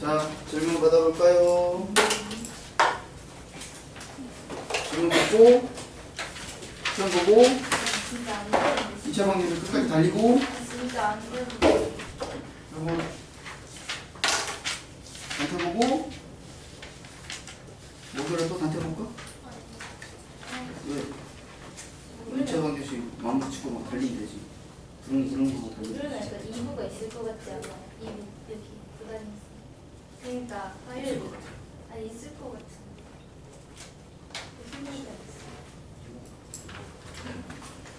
자, 질문 받아볼까요? 질문 받고, 시험 보고, 진짜 안 되는데. 2차 방법을 끝까지 달리고, 진짜 안 되는데. 그리고 단체 보고, 목요일에 또 단체 볼까? 왜? 2차 방법이 마음 붙이고 막 달리면 되지. 부릉부릉 하고 달리면 그러면 되지. 약간 이유가 있을 것 같지 않아요? 이유 여기 부담이 있어. 그러니까 화요일 아니 있을 것 같은데. 생각이 안 있어.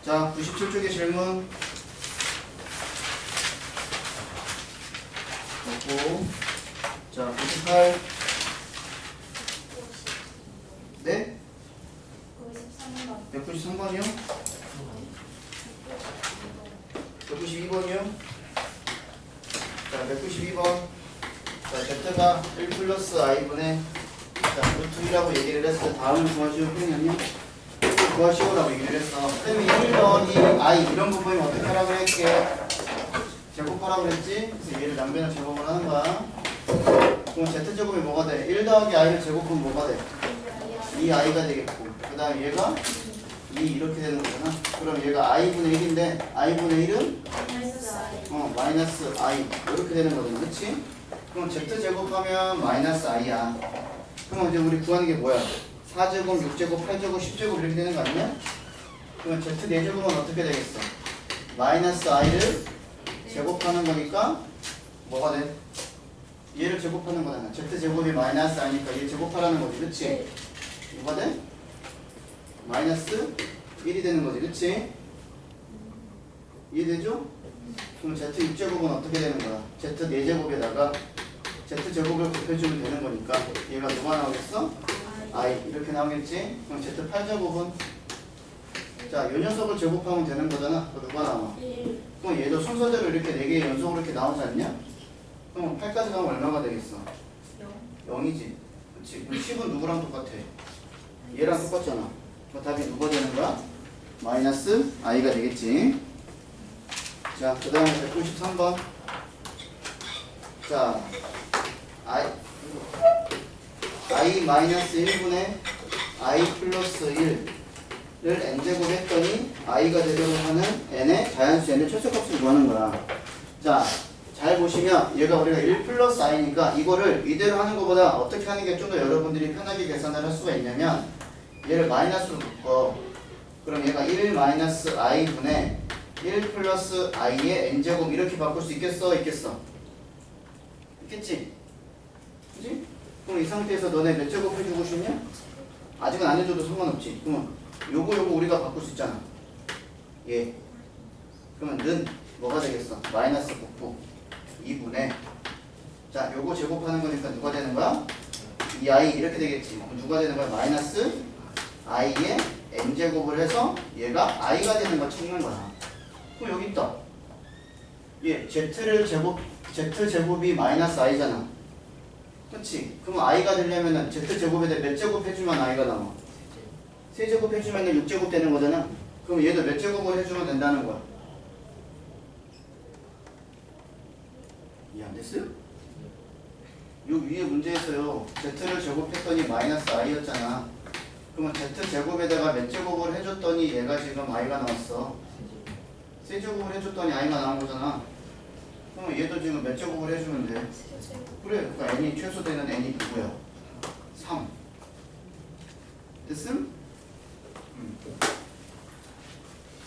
자, 97쪽의 질문. 넣고, 자, 98. 네? 93번. 193번이요? 192번이요? 자, 192번. 자, Z가 1 플러스 I분의, 자, 루트 1이라고 얘기를 했어. 다음을 구하시오. 표현이요? 구하시오라고 얘기를 했어. 쌤이 1 더하기 I, 이런 부분이 어떻게 하라고 할게? 제곱하라고 그랬지? 그래서 얘를 남변을 제곱을 하는 거야. 그럼 Z제곱이 뭐가 돼? 1 더하기 I를 제곱하면 뭐가 돼? 2I가 되겠고. 그 다음에 얘가 2 이렇게 되는 거잖아. 그럼 얘가 I분의 1인데, I분의 1은? 마이너스 I. 이렇게 되는 거잖아. 그치? 그럼 Z제곱하면 마이너스 I야. 그럼 이제 우리 구하는 게 뭐야? 4제곱, 6제곱, 8제곱, 10제곱 이렇게 되는 거 아니야? 그러면 Z 4제곱은 어떻게 되겠어? 마이너스 I를 제곱하는 거니까 뭐가 돼? 얘를 제곱하는 거잖아. Z제곱이 마이너스 I니까 얘 제곱하라는 거지. 그치? 뭐가 돼? 마이너스 1이 되는 거지. 그치? 이해되죠? 그럼 Z 6제곱은 어떻게 되는 거야? Z 4제곱에다가 Z제곱을 곱해주면 되는 거니까 얘가 누가 나오겠어? I 이렇게 나오겠지? 그럼 Z 8제곱은 자, 요 녀석을 제곱하면 되는 거잖아. 그럼 누가 나와? 그럼 얘도 순서대로 이렇게 4개 연속으로 이렇게 나오지 않냐? 그럼 8까지 가면 얼마가 되겠어? 0이지. 그치? 그럼 10은 누구랑 똑같아? 얘랑 똑같잖아. 그럼 답이 누가 되는 거야? 마이너스 I가 되겠지. 자, 그 다음에 193번. 자, I 마이너스 1분의 I 플러스 1을 n제곱 했더니 I가 되도록 하는 n의 자연수 n의 최소값을 구하는 거야. 자, 잘 보시면 얘가 우리가 1 플러스 I니까 이거를 이대로 하는 것보다 어떻게 하는 게 좀 더 여러분들이 편하게 계산을 할 수가 있냐면 얘를 마이너스로 묶어. 그럼 얘가 1 마이너스 I분의 1 플러스 I의 n제곱 이렇게 바꿀 수 있겠어? 있겠어? 있겠지? 그치? 그럼 이 상태에서 너네 몇 제곱 해주고 싶냐? 아직은 안 해줘도 상관없지. 그러면 요거 우리가 바꿀 수 있잖아. 예. 그러면 는 뭐가 되겠어? 마이너스 곱부 2분의 자, 요거 제곱하는 거니까 누가 되는 거야? 2i 이렇게 되겠지. 그럼 누가 되는 거야? 마이너스 i의 n제곱을 해서 얘가 i가 되는 거 찾는 거야. 그럼 여기 있다. 예, z제곱이 마이너스 i잖아. 그치? 그럼 i가 되려면은 z제곱에 대해 몇 제곱 해주면 i가 나와? 3제곱 해주면 6제곱 되는 거잖아. 그럼 얘도 몇 제곱을 해주면 된다는 거야? 이해 안 됐어요? 요 위에 문제에서요. z를 제곱했더니 마이너스 i였잖아. 그러면 z제곱에다가 몇 제곱을 해줬더니 얘가 지금 i가 나왔어. 3제곱을 해줬더니 i가 나온 거잖아. 그러면 얘도 지금 몇 제곱을 해주면 돼? 그래, 그러니까 n이 최소되는 n이 누구야? 3. 됐음?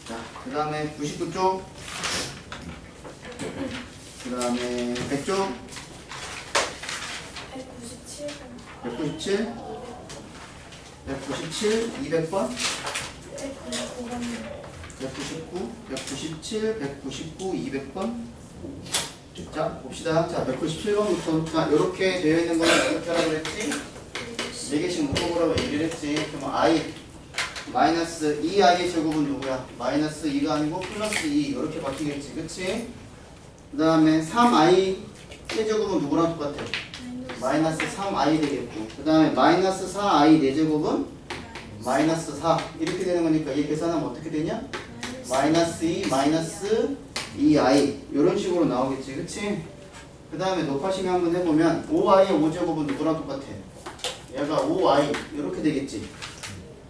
자, 그 다음에 99쪽. 그 다음에 100쪽. 197. 197, 200번. 199, 197, 199, 200번. 자, 봅시다. 자, 197번부터. 자, 요렇게 되어 있는 거는 어떻게 하라고 그랬지? 4개씩 묶어보라고 얘기를 했지. 그럼 I, 마이너스 2i의 제곱은 누구야? 마이너스 2가 아니고 플러스 2. 이렇게 바뀌겠지. 그치? 그 다음에 3i 세제곱은 누구랑 똑같아? 마이너스 3i 되겠고. 그 다음에 마이너스 4i 4제곱은 마이너스 4. 이렇게 되는 거니까 얘 계산하면 어떻게 되냐? 마이너스 2, 마이너스 2i. 이런 식으로 나오겠지. 그치? 그 다음에 높아시면 한번 해보면 5i의 5제곱은 누구랑 똑같아? 얘가 5i 이렇게 되겠지.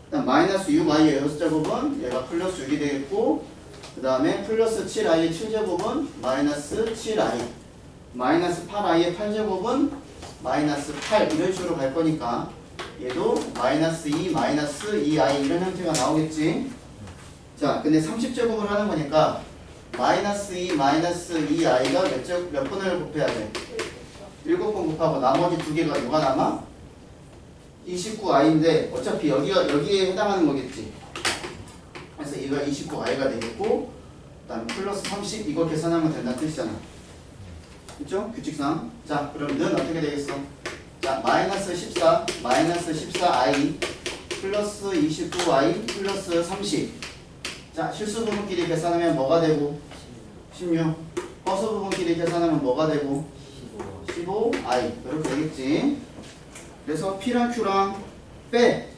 그다음 마이너스 6i의 6제곱은 얘가 플러스 6이 되겠고, 그 다음에 플러스 7i의 7제곱은 마이너스 7i, 마이너스 8i의 8제곱은 마이너스 8, 이런 식으로 갈 거니까 얘도 마이너스 2, 마이너스 2i 이런 형태가 나오겠지. 자, 근데 30제곱을 하는 거니까 마이너스 2, 마이너스 2i가 몇 번을 곱해야 돼? 7번 곱하고 나머지 두 개가 누가 남아? 29i인데 어차피 여기에 해당하는 거겠지. 그래서 이거 29i가 되겠고, 그 다음에 플러스 30 이걸 계산하면 된다는 뜻이잖아. 그쵸? 규칙상. 자, 그럼 는 어떻게 되겠어? 자, 마이너스 14, 마이너스 14i 플러스 29i 플러스 30. 자, 실수 부분끼리 계산하면 뭐가 되고? 16. 허수 부분끼리 계산하면 뭐가 되고? 15i. 이렇게 되겠지. 그래서 P랑 Q랑 빼.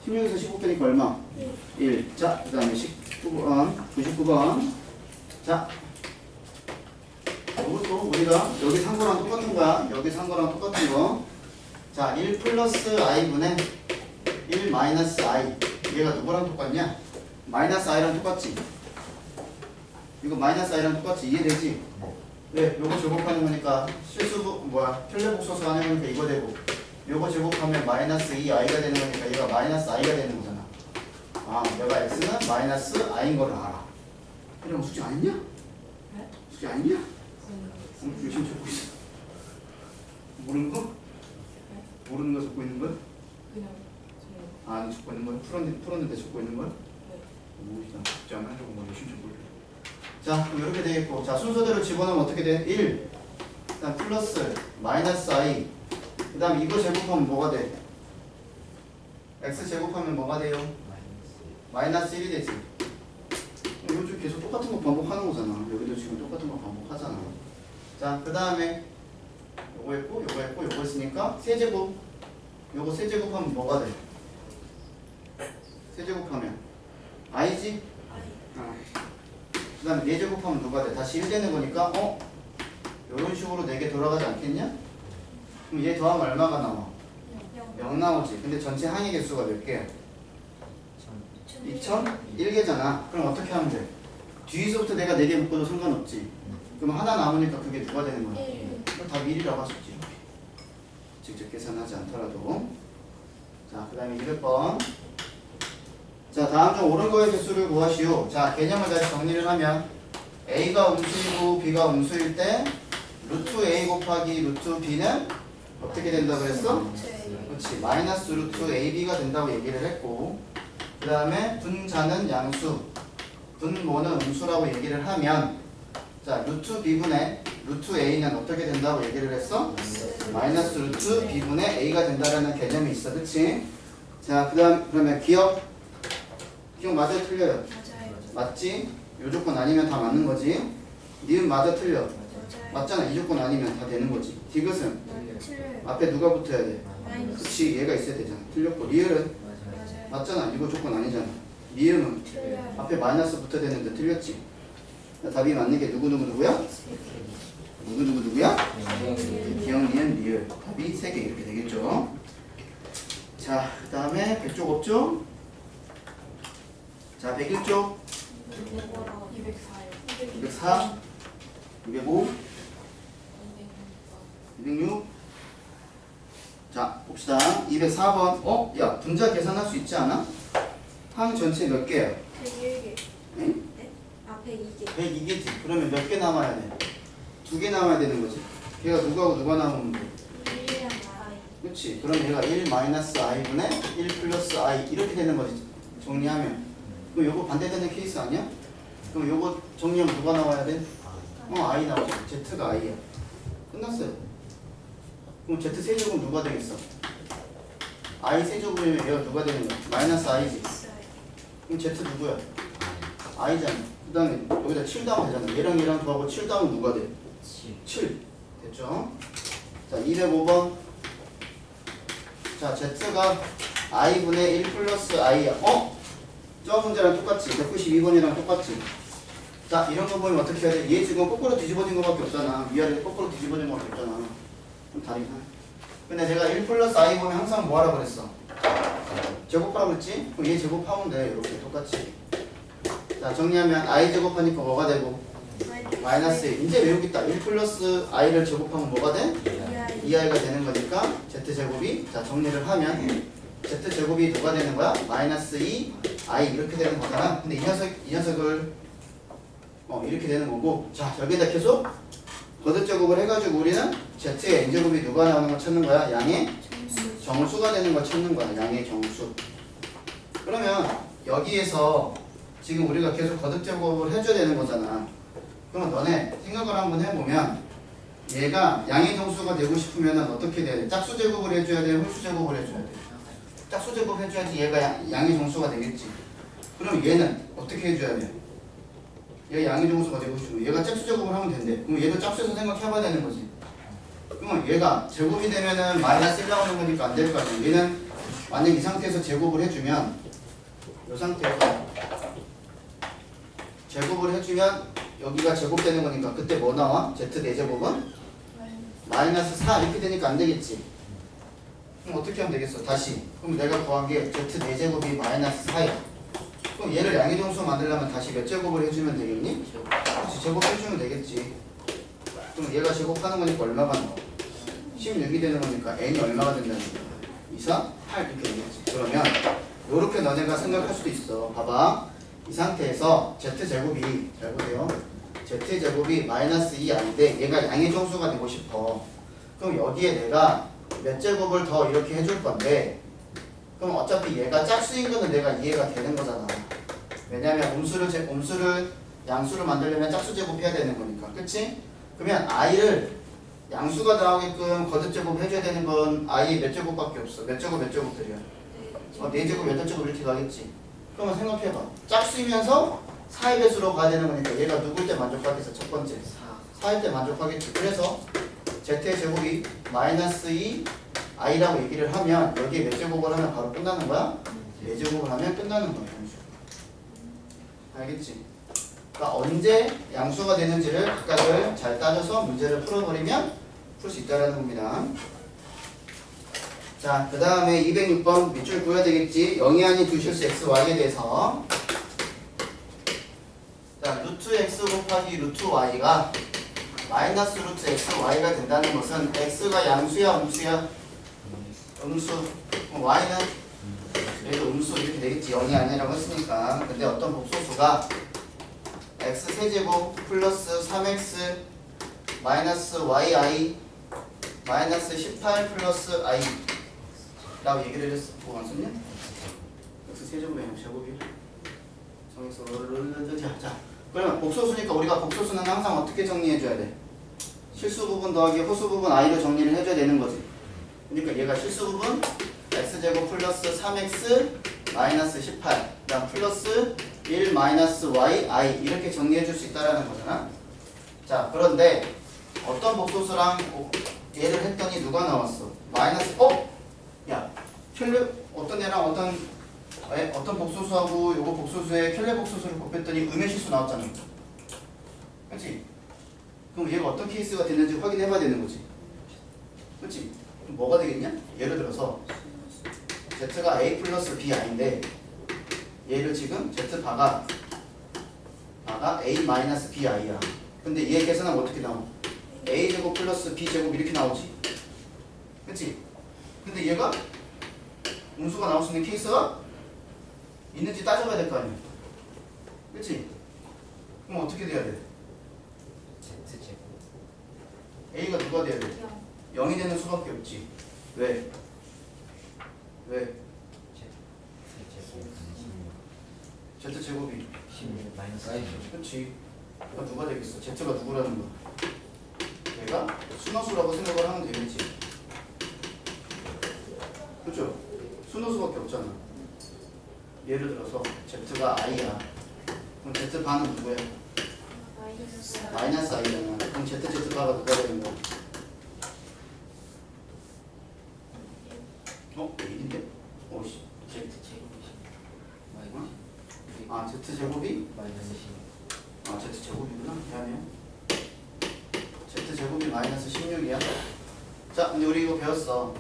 16에서 15 빼니까 얼마? 1. 자, 그 다음에 19번, 99번. 자, 이것도 우리가 여기 산 거랑 똑같은 거야. 여기 산 거랑 똑같은 거. 자, 1 플러스 i분의 1 마이너스 i. 얘가 누구랑 똑같냐? 마이너스 i랑 똑같지? 이거 마이너스 i랑 똑같지? 이해되지? 네, 요거 제곱하는 거니까 혈례복소수 하는 거니까 이거 되고, 요거 제곱하면 마이너스 2i가 되는 거니까 얘가 마이너스 i가 되는 거잖아. 아, 내가 x는 마이너스 i인 거를 알아. 이런 거 숙제 안 했냐? 숙제 안 했냐? 열심히 적고 있어. 모르는 거? 모르는 거 적고 있는 거야? 그냥 아, 적고 있는 거야? 풀었는데 적고 있는 거야? 모르겠다. 숙제 안 하려고 뭐 열심히 적고 있어. 자, 그럼 이렇게 되겠고, 자, 순서대로 집어넣으면 어떻게 돼? 1, 그 다음 플러스 마이너스 i, 그 다음 이거 제곱하면 뭐가 돼? x 제곱하면 뭐가 돼요? 마이너스 1이 되지. 요즘 계속 똑같은 거 반복하는 거잖아. 여기도 지금 똑같은 거 반복하잖아. 자, 그 다음에 요거 했고, 요거 했고, 요거 했으니까 세제곱. 요거 세제곱하면 뭐가 돼? 세제곱하면 i지? 그 다음에 4제곱하면 누가 돼? 다시 1 되는 거니까 요런 식으로 4개 돌아가지 않겠냐? 그럼 얘 더하면 얼마가 나와? 0 나오지. 근데 전체 항의 개수가 몇 개야? 2001개잖아. 그럼 어떻게 하면 돼? 뒤에서부터 내가 4개 묶어도 상관없지. 그럼 하나 남으니까 그게 누가 되는 거야? 그럼 답 1이라고 할 수 있지. 이렇게. 직접 계산하지 않더라도. 자, 그 다음에 200번. 자, 다음 중 옳은 거의 개수를 구하시오. 자, 개념을 다시 정리를 하면 a가 음수이고 b가 음수일 때 루트 a 곱하기 루트 b는 어떻게 된다 그랬어? 그렇지. 마이너스 루트 ab가 된다고 얘기를 했고, 그 다음에 분자는 양수, 분모는 음수라고 얘기를 하면, 자, 루트 b분의 루트 a는 어떻게 된다고 얘기를 했어? 마이너스 루트 b분의 a가 된다라는 개념이 있어. 그치? 자, 그러면 기억 맞아요, 틀려요? 맞지? 요 조건 아니면 다 맞는 거지. 니은 맞아, 틀려? 맞잖아. 이 조건 아니면 다 되는 거지. 디귿은 앞에 누가 붙어야 돼? 그치, 얘가 있어야 되잖아. 틀렸고, 리을은 맞잖아. 이거 조건 아니잖아. 미음은 앞에 마이너스 붙어야 되는데 틀렸지. 답이 맞는 게 누구야? 누구야? 기억, 니은, 리을. 답이 3개 이렇게 되겠죠. 자, 그 다음에 100쪽 없죠? 자, 101쪽 204, 205, 206. 자, 봅시다. 204번. 야, 분자 계산할 수 있지 않아? 항 전체 몇 개야? 101개. 응? 아, 102개. 102개지. 그러면 몇 개 남아야 돼? 2개 남아야 되는 거지. 걔가 누가하고 누가 남으면 돼? 1이랑 i. 그렇지. 그럼 얘가 1 마이너스 i분의 1 플러스 i 이렇게 되는 거지. 정리하면. 그럼 요거 반대되는 케이스 아니야? 그럼 요거 정리하면 누가 나와야 돼? i 나오지. z가 i야. 끝났어요. 그럼 z 세제곱 누가 되겠어? i 세제곱이면 얘가 누가 되는 거야? 마이너스 i지. 그럼 z 누구야? i잖아. 그 다음에 여기다 7 다운 되잖아. 얘랑 더하고 7 다운 누가 돼? 7. 됐죠? 자, 205번. 자, z가 i분의 1 플러스 i야. 저 문제랑 똑같지. 192번이랑 똑같지. 자, 자, 이런 거 보면 어떻게 해야 돼? 얘 지금 거꾸로 뒤집어진 거밖에 없잖아. 위아래 거꾸로 뒤집어진 거밖에 없잖아. 좀 다르긴 하네. 근데 내가 1 플러스 i 보면 항상 뭐 하라고 그랬어? 제곱하라고 그랬지? 그럼 얘 제곱하면 돼. 이렇게 똑같이. 자, 정리하면 i 제곱하니까 뭐가 되고? 마이너스 1. 이제 외우겠다. 1 플러스 i를 제곱하면 뭐가 돼? 2i가 되는 거니까 z제곱이, 자, 정리를 하면 z제곱이 누가 되는 거야? 마이너스 2i 이렇게 되는 거잖아. 근데 이 녀석을 이렇게 되는 거고, 자, 여기다 계속 거듭제곱을 해가지고 우리는 z의 n제곱이 누가 나오는 걸 찾는 거야? 양의 정수가 되는 걸 찾는 거야. 양의 정수. 그러면 여기에서 지금 우리가 계속 거듭제곱을 해줘야 되는 거잖아. 그럼 너네 생각을 한번 해보면 얘가 양의 정수가 되고 싶으면 어떻게 돼야 돼? 짝수 제곱을 해줘야 돼? 홀수 제곱을 해줘야 돼? 짝수 제곱 해줘야지 얘가 양의 정수가 되겠지. 그럼 얘는 어떻게 해줘야 돼? 얘가 양의 정수가 되고 싶으면 얘가 짝수 제곱을 하면 된대. 그럼 얘도 짝수에서 생각해봐야 되는 거지. 그러면 얘가 제곱이 되면은 마이너스 1 나오는 거니까 안 될 거 아니야. 얘는 만약 이 상태에서 제곱을 해주면, 이 상태에서 제곱을 해주면 여기가 제곱되는 거니까 그때 뭐 나와? z 4제곱은? 마이너스 4 이렇게 되니까 안 되겠지. 그럼 어떻게 하면 되겠어? 다시. 그럼 내가 구한 게 z 4제곱이 마이너스 4야. 그럼 얘를 양의 정수 만들려면 다시 몇 제곱을 해주면 되겠니? 그렇지, 제곱해주면 되겠지. 그럼 얘가 제곱하는 거니까 얼마가 나와? 16이 되는 거니까 n이 얼마가 된다는 거야? 2, 4, 8 이렇게 되겠지. 그러면 요렇게 너네가 생각할 수도 있어. 봐봐. 이 상태에서 z제곱이, 잘 보세요. z제곱이 마이너스 2i인데 얘가 양의 정수가 되고 싶어. 그럼 여기에 내가 몇 제곱을 더 이렇게 해줄 건데, 그럼 어차피 얘가 짝수인 거는 내가 이해가 되는 거잖아. 왜냐면 음수를 양수를 만들려면 짝수 제곱해야 되는 거니까. 그치? 그러면 i를 양수가 나오게끔 거듭제곱 해줘야 되는 건 i 몇 제곱밖에 없어. 몇 제곱들이야? 4제곱, 8제곱 이렇게 가겠지. 그러면 생각해봐. 짝수이면서 4의 배수로 가야 되는 거니까 얘가 누굴 때 만족하겠어? 첫 번째 4일 때 만족하겠지. 그래서 z의 제곱이 마이너스 2i라고 얘기를 하면 여기에 몇 제곱을 하면 바로 끝나는 거야? 4제곱을 하면 끝나는 거야. 알겠지? 그러니까 언제 양수가 되는지를 각각을 잘 따져서 문제를 풀어버리면 풀 수 있다는 겁니다. 자, 그 다음에 206번 밑줄 그어야 되겠지. 0이 아닌 두 실수 x, y에 대해서. 자, 루트 x 곱하기 루트 y가 마이너스 루트 x, y가 된다는 것은 x가 양수야, 음수야? 음수. y는 얘도 음수 이렇게 되겠지. 0이 아니라고 했으니까. 근데 어떤 복소수가 x 세제곱 플러스 3x 마이너스 yi 마이너스 18 플러스 i 라고 얘기를 했어. 뭐 안 썼냐? x 세제곱이 아니고 제곱이 정했어. 자, 그러면 복소수니까 우리가 복소수는 항상 어떻게 정리해줘야 돼? 실수 부분 더하기 호수 부분 i로 정리를 해줘야 되는 거지. 그러니까 얘가 실수 부분 x제곱 플러스 3x 마이너스 18 그다음 플러스 1 마이너스 y i 이렇게 정리해줄 수 있다라는 거잖아. 자, 그런데 어떤 복소수랑 얘를 했더니 누가 나왔어? 마이너스 야, 어떤 애랑 어떤 복소수하고 요거 복소수의 켈레 복소수를 곱했더니 음의 실수 나왔잖아. 그렇지? 그럼 얘가 어떤 케이스가 되는지 확인해봐야 되는 거지. 그렇지? 그럼 뭐가 되겠냐? 예를 들어서 z가 a 플러스 bi인데 얘를 지금 z바가 a 마이너스 bi야. 근데 얘 계산하면 어떻게 나와? a제곱 플러스 b제곱 이렇게 나오지. 그치? 근데 얘가 음수가 나올 수 있는 케이스가 있는지 따져봐야 될 거 아니야. 그치? 그럼 어떻게 돼야 돼? z제곱 a가 누가 돼야 돼? 0이 되는 수밖에 없지. 왜? z제곱이 16 마이너스 1 그렇지. 그러니까 누가 되겠어? z가 누구라는 거야? 얘가 순호수라고 생각을 하면 되겠지. 그렇죠? 순호수밖에 없잖아. 예를 들어서 z가 i야. 그럼 z바는 누구야? 마이너스 i잖아. 그럼 z바가 누가 되는 거야? 1인데? 오씨. z제곱이 z제곱이? 마이너스 16 z제곱이 마이너스 16이야. 자, 근데 우리 이거 배웠어.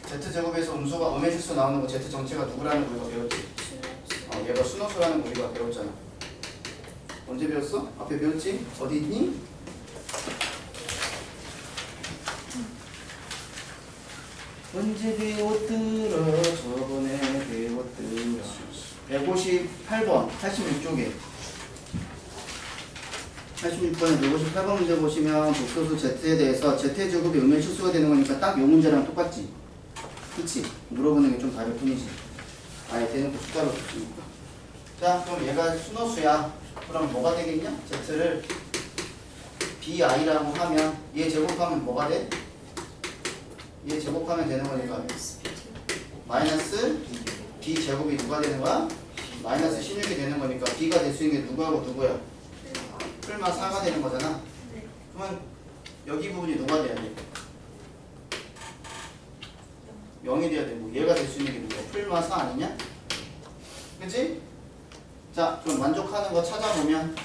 Z제곱에서 음수가 음의 실수 나오는 거 Z 정체가 누구라는 거 우리가 배웠지? 얘가 순호수라는 거 우리가 배웠잖아. 언제 배웠어? 앞에 배웠지? 어디 있니? 언제 배웠더라? 저번에 배웠더라. 158번 86쪽에 86번에 158번 문제 보시면 복소수 Z에 대해서 Z의 제곱이 음의 실수가 되는 거니까 딱 요 문제랑 똑같지? 그치? 물어보는 게 좀 다를 뿐이지. 아예 대놓고 숫자로 줬으니까. 자, 그럼 얘가 순호수야. 그럼 뭐가 되겠냐? Z를 BI라고 하면 얘 제곱하면 뭐가 돼? 얘 제곱하면 되는 거니까 마이너스 B제곱이 누가 되는 거야? 마이너스 16이 되는 거니까 B가 될 수 있는 게 누구하고 누구야? 풀마 4가 되는 거잖아. 네. 그러면 여기 부분이 누가 돼야 돼? 0이 돼야 되고 얘가 될 수 있는 게 누구야? 풀마 4 아니냐? 그치? 자, 그럼 만족하는 거 찾아보면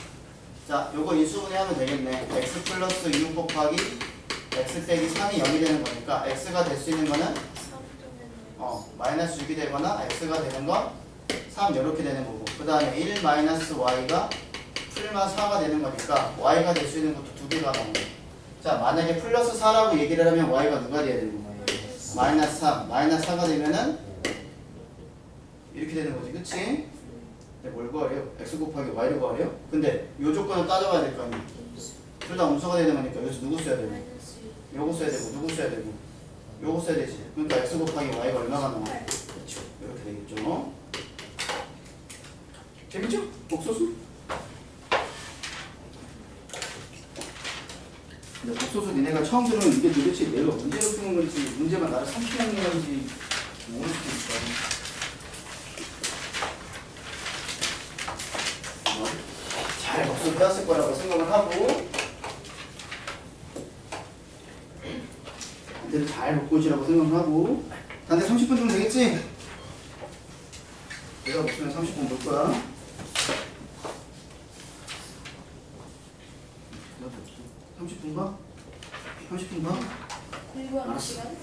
자, 요거 인수분해 하면 되겠네. x 플러스 6 곱하기 x 빼기 3이 0이 되는 거니까 x가 될 수 있는 거는 마이너스 6이 되거나 x가 되는 거 3 이렇게 되는 거고 그 다음에 1 마이너스 y가 풀마 4가 되는 거니까 y가 될 수 있는 것도 두 개가 나오는 거야. 자, 만약에 플러스 4라고 얘기를 하면 y가 누가 돼야 되는 거야? 마이너스 3. 마이너스 4가 되면은 이렇게 되는 거지. 그치? 근데 뭘 구하래요? x 곱하기 y를 구하래요? 근데 요 조건을 따져봐야 될 거 아니야? 둘 다 음수가 되는 거니까 여기서 누구 써야 되고 요거 써야 되고 누구 써야 되고 요거 써야 되지. 그러니까 x 곱하기 y가 얼마가 나와? 그렇죠. 이렇게 되겠죠. 재밌죠? 복소수? 근데 복소수 니네가 처음 들으면 이게 도대체 내가 문제로 푸는 건지 문제만 나를 삼키는 건지 모를 수도 있어. 잘 복수 배웠을 거라고 생각을 하고 단대를 잘 먹고 오시라고 생각을 하고 단대 30분 정도 되겠지? 내가 없으면 30분 볼 거야. 30분 가? 30분 가? 공부하는 시간?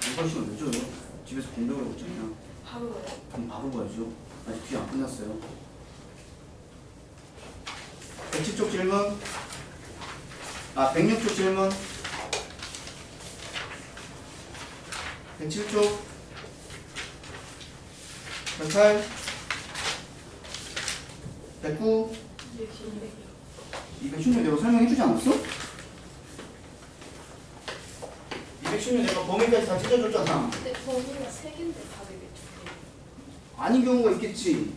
공부할 시간 몇 줘? 집에서 공부를 하고 있잖아. 바로 가요? 그럼 바로 가야죠. 아직 귀 안 끝났어요. 107쪽 질문. 106쪽 질문. 107쪽. 108. 109. 216 내가 설명해주지 않았어? 216 내가 범위까지 다 찾아줬잖아. 근데 범위가 3개인데 답이 왜 2개? 아닌 경우가 있겠지.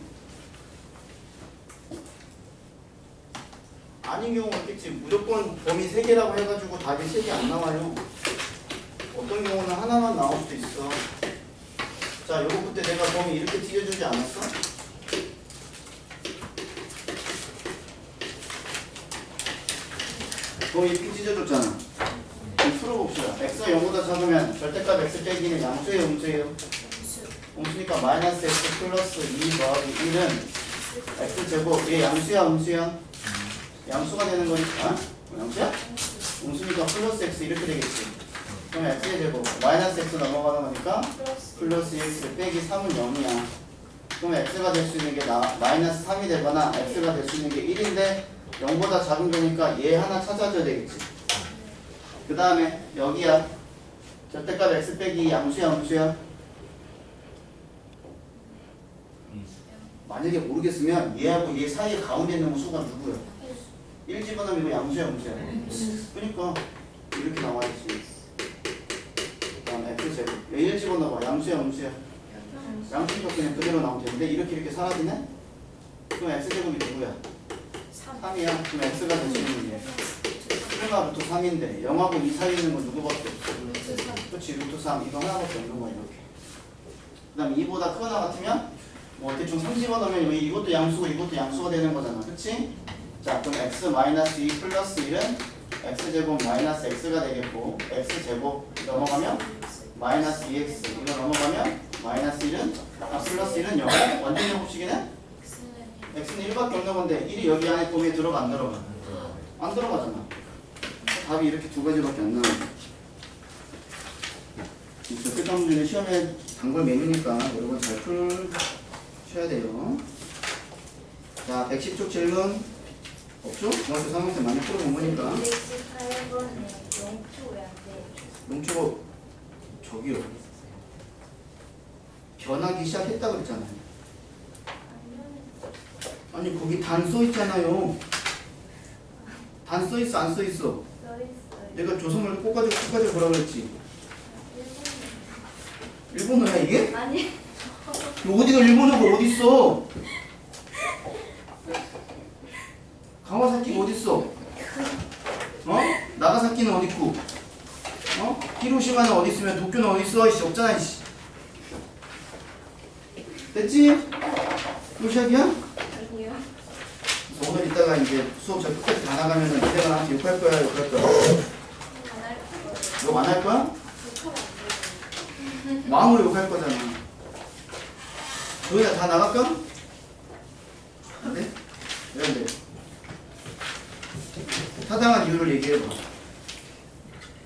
아닌 경우가 있겠지. 무조건 범위 3개라고 해가지고 답이 3개 안 나와요. 어떤 경우는 하나만 나올 수도 있어. 자, 요거 그때 내가 범위 이렇게 찢어주지 않았어? 범위 이렇게 찢어줬잖아. 그럼 풀어봅시다. x가 0보다 작으면 절대값 x 빼기는 양수예요, 음수예요? 음수니까 마이너스 x 플러스 2 더하기 1은 x제곱. 얘 양수야, 음수야? 양수가 되는 거니까 양수야? 음수니까 플러스 x 이렇게 되겠지. 그럼 x의 제곱 마이너스 x 넘어가는 거니까 플러스 x 빼기 3은 0이야. 그럼 x가 될 수 있는 게 마이너스 3이 되거나 x가 될 수 있는 게 1인데 0보다 작은 거니까 얘 하나 찾아줘야 되겠지. 그 다음에 여기야. 절대값 x 빼기 양수야, 음수야? 만약에 모르겠으면 얘하고 얘 사이에 가운데 있는 수가 누구야? 1 집어넣으면 이거 양수야, 음수야? 그러니까 이렇게 나와야지. 그 다음 x제곱. 얘 1 집어넣어봐. 양수야, 음수야? 양수니까 그냥 그대로 나오면 되는데 이렇게 사라지네? 그럼 x제곱이 누구야? 3이야. 그럼 x가 될 수 있는 게 1과 루트 3인데 0하고 2 사이에 있는 건 누구밖에 없어? 그렇지. 루트 3. 이거 하나밖에 없는 거야. 이렇게. 그 다음에 2보다 크거나 같으면 뭐 대충 3 집어넣으면 이것도 양수고 이것도 양수가 되는 거잖아. 그치? 자, 그럼 x 마이너스 2 플러스 1은 x제곱 마이너스 x가 되겠고 x제곱 넘어가면 마이너스 2x 이거 넘어가면 마이너스 1은 플러스 1은 0. 완전 제곱식이네? x는 1밖에 없는 건데 1이 여기 안에 범위에 들어가 안 들어가? 안 들어가잖아. 답이 이렇게 두 가지밖에 안 나와요. 적겠다 문제는 시험에 단걸 메뉴니까 여러분 잘 푸셔야 돼요. 자, 110쪽 질문 없죠? 중학교 3학년 때 많이 풀어본 거니까. 118번에 영초 왜안 돼요? 농초가 저기요. 변하기 시작했다 그랬잖아요. 아니 거기 단 써있잖아요. 단 써있어 안 써있어? 써있어요. 내가 조선말 꼭가지고 보라 그랬지. 일본어야 이게? 아니 어디가 일본어가 어딨어? 가와사키가 어딨어? 어? 나가사키는 어딨고? 어? 히로시마는 어디 있으면 도쿄는 어디 있어? 이씨 없잖아 이씨. 됐지? 요시학이야? 아니요. 그래서 오늘 이따가 이제 수업 잘 끝까지 다 나가면은 이대가 나한테 욕할 거야 욕할 거야? 안할 거예요. 욕 안 할 거야? 욕하면 안 돼요. 마음으로 욕할 거잖아. 너희가 다 나갈까? 안 돼? 왜 안 돼? 타당한 이유를 얘기해봐.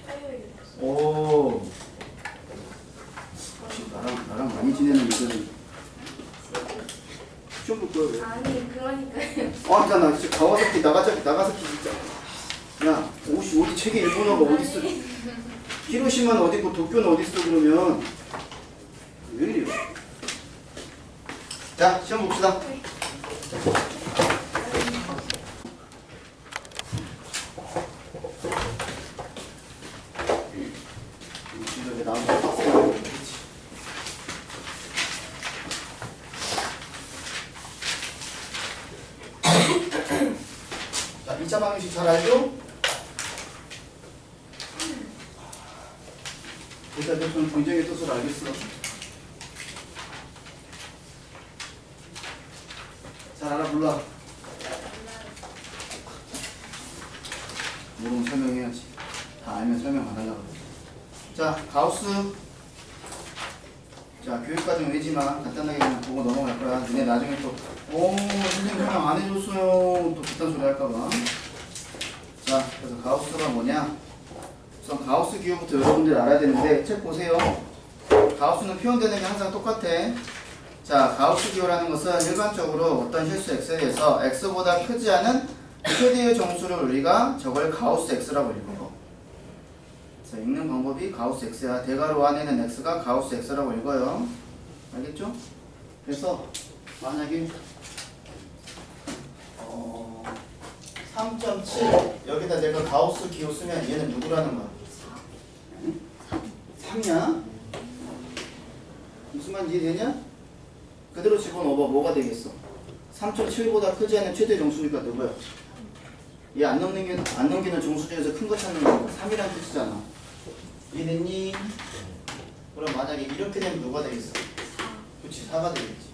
화요일. 오. 혹시 나랑 많이 지내는 애들은 시험 볼 거야 왜? 아니 그러니까요. 아, 나 진짜 나가사키 진짜. 야, 어디 책에 일본어가 어디 있어? 히로시마는 어디 있고 도쿄는 어디 있어 그러면 왜 이래요? 자, 시험 봅시다. 이거 나오면 빡세게 그렇지. 자, 2차 방정식 잘 알죠? 일단 대표는 분쟁의 뜻을 알겠어. 잘 알아 몰라? 모르면 설명해야지. 다 알면 설명 안 하려고 그래. 자, 가우스. 자, 교육과정 외지만 간단하게 그냥 보고 넘어갈 거야. 니네 나중에 또 선생님 설명 안 해줬어요. 또 그딴 소리 할까봐. 자, 그래서 가우스가 뭐냐? 우선 가우스 기호부터 여러분들 알아야 되는데 책 보세요. 가우스는 표현되는 게 항상 똑같아. 자, 가우스 기호라는 것은 일반적으로 어떤 실수 x에 대해서 x보다 크지 않은 최대의 정수를 우리가 저걸 가우스 x라고 읽어. 그래서 읽는 방법이 가우스 x야. 대괄호 안에는 x가 가우스 x라고 읽어요. 알겠죠? 그래서 만약에 3.7 여기다 내가 가우스 기호 쓰면 얘는 누구라는 거야? 3이야? 무슨 말인지 이해되냐? 그대로 집어넣어봐. 뭐가 되겠어? 3.7보다 크지 않은 최대 정수니까 누구야? 얘 안 넘기는 정수 중에서 큰 거 찾는 거 3이란 뜻이잖아. 이해됐니? 그럼 만약에 이렇게 되면 누가 되겠어? 그치, 4가 되겠지.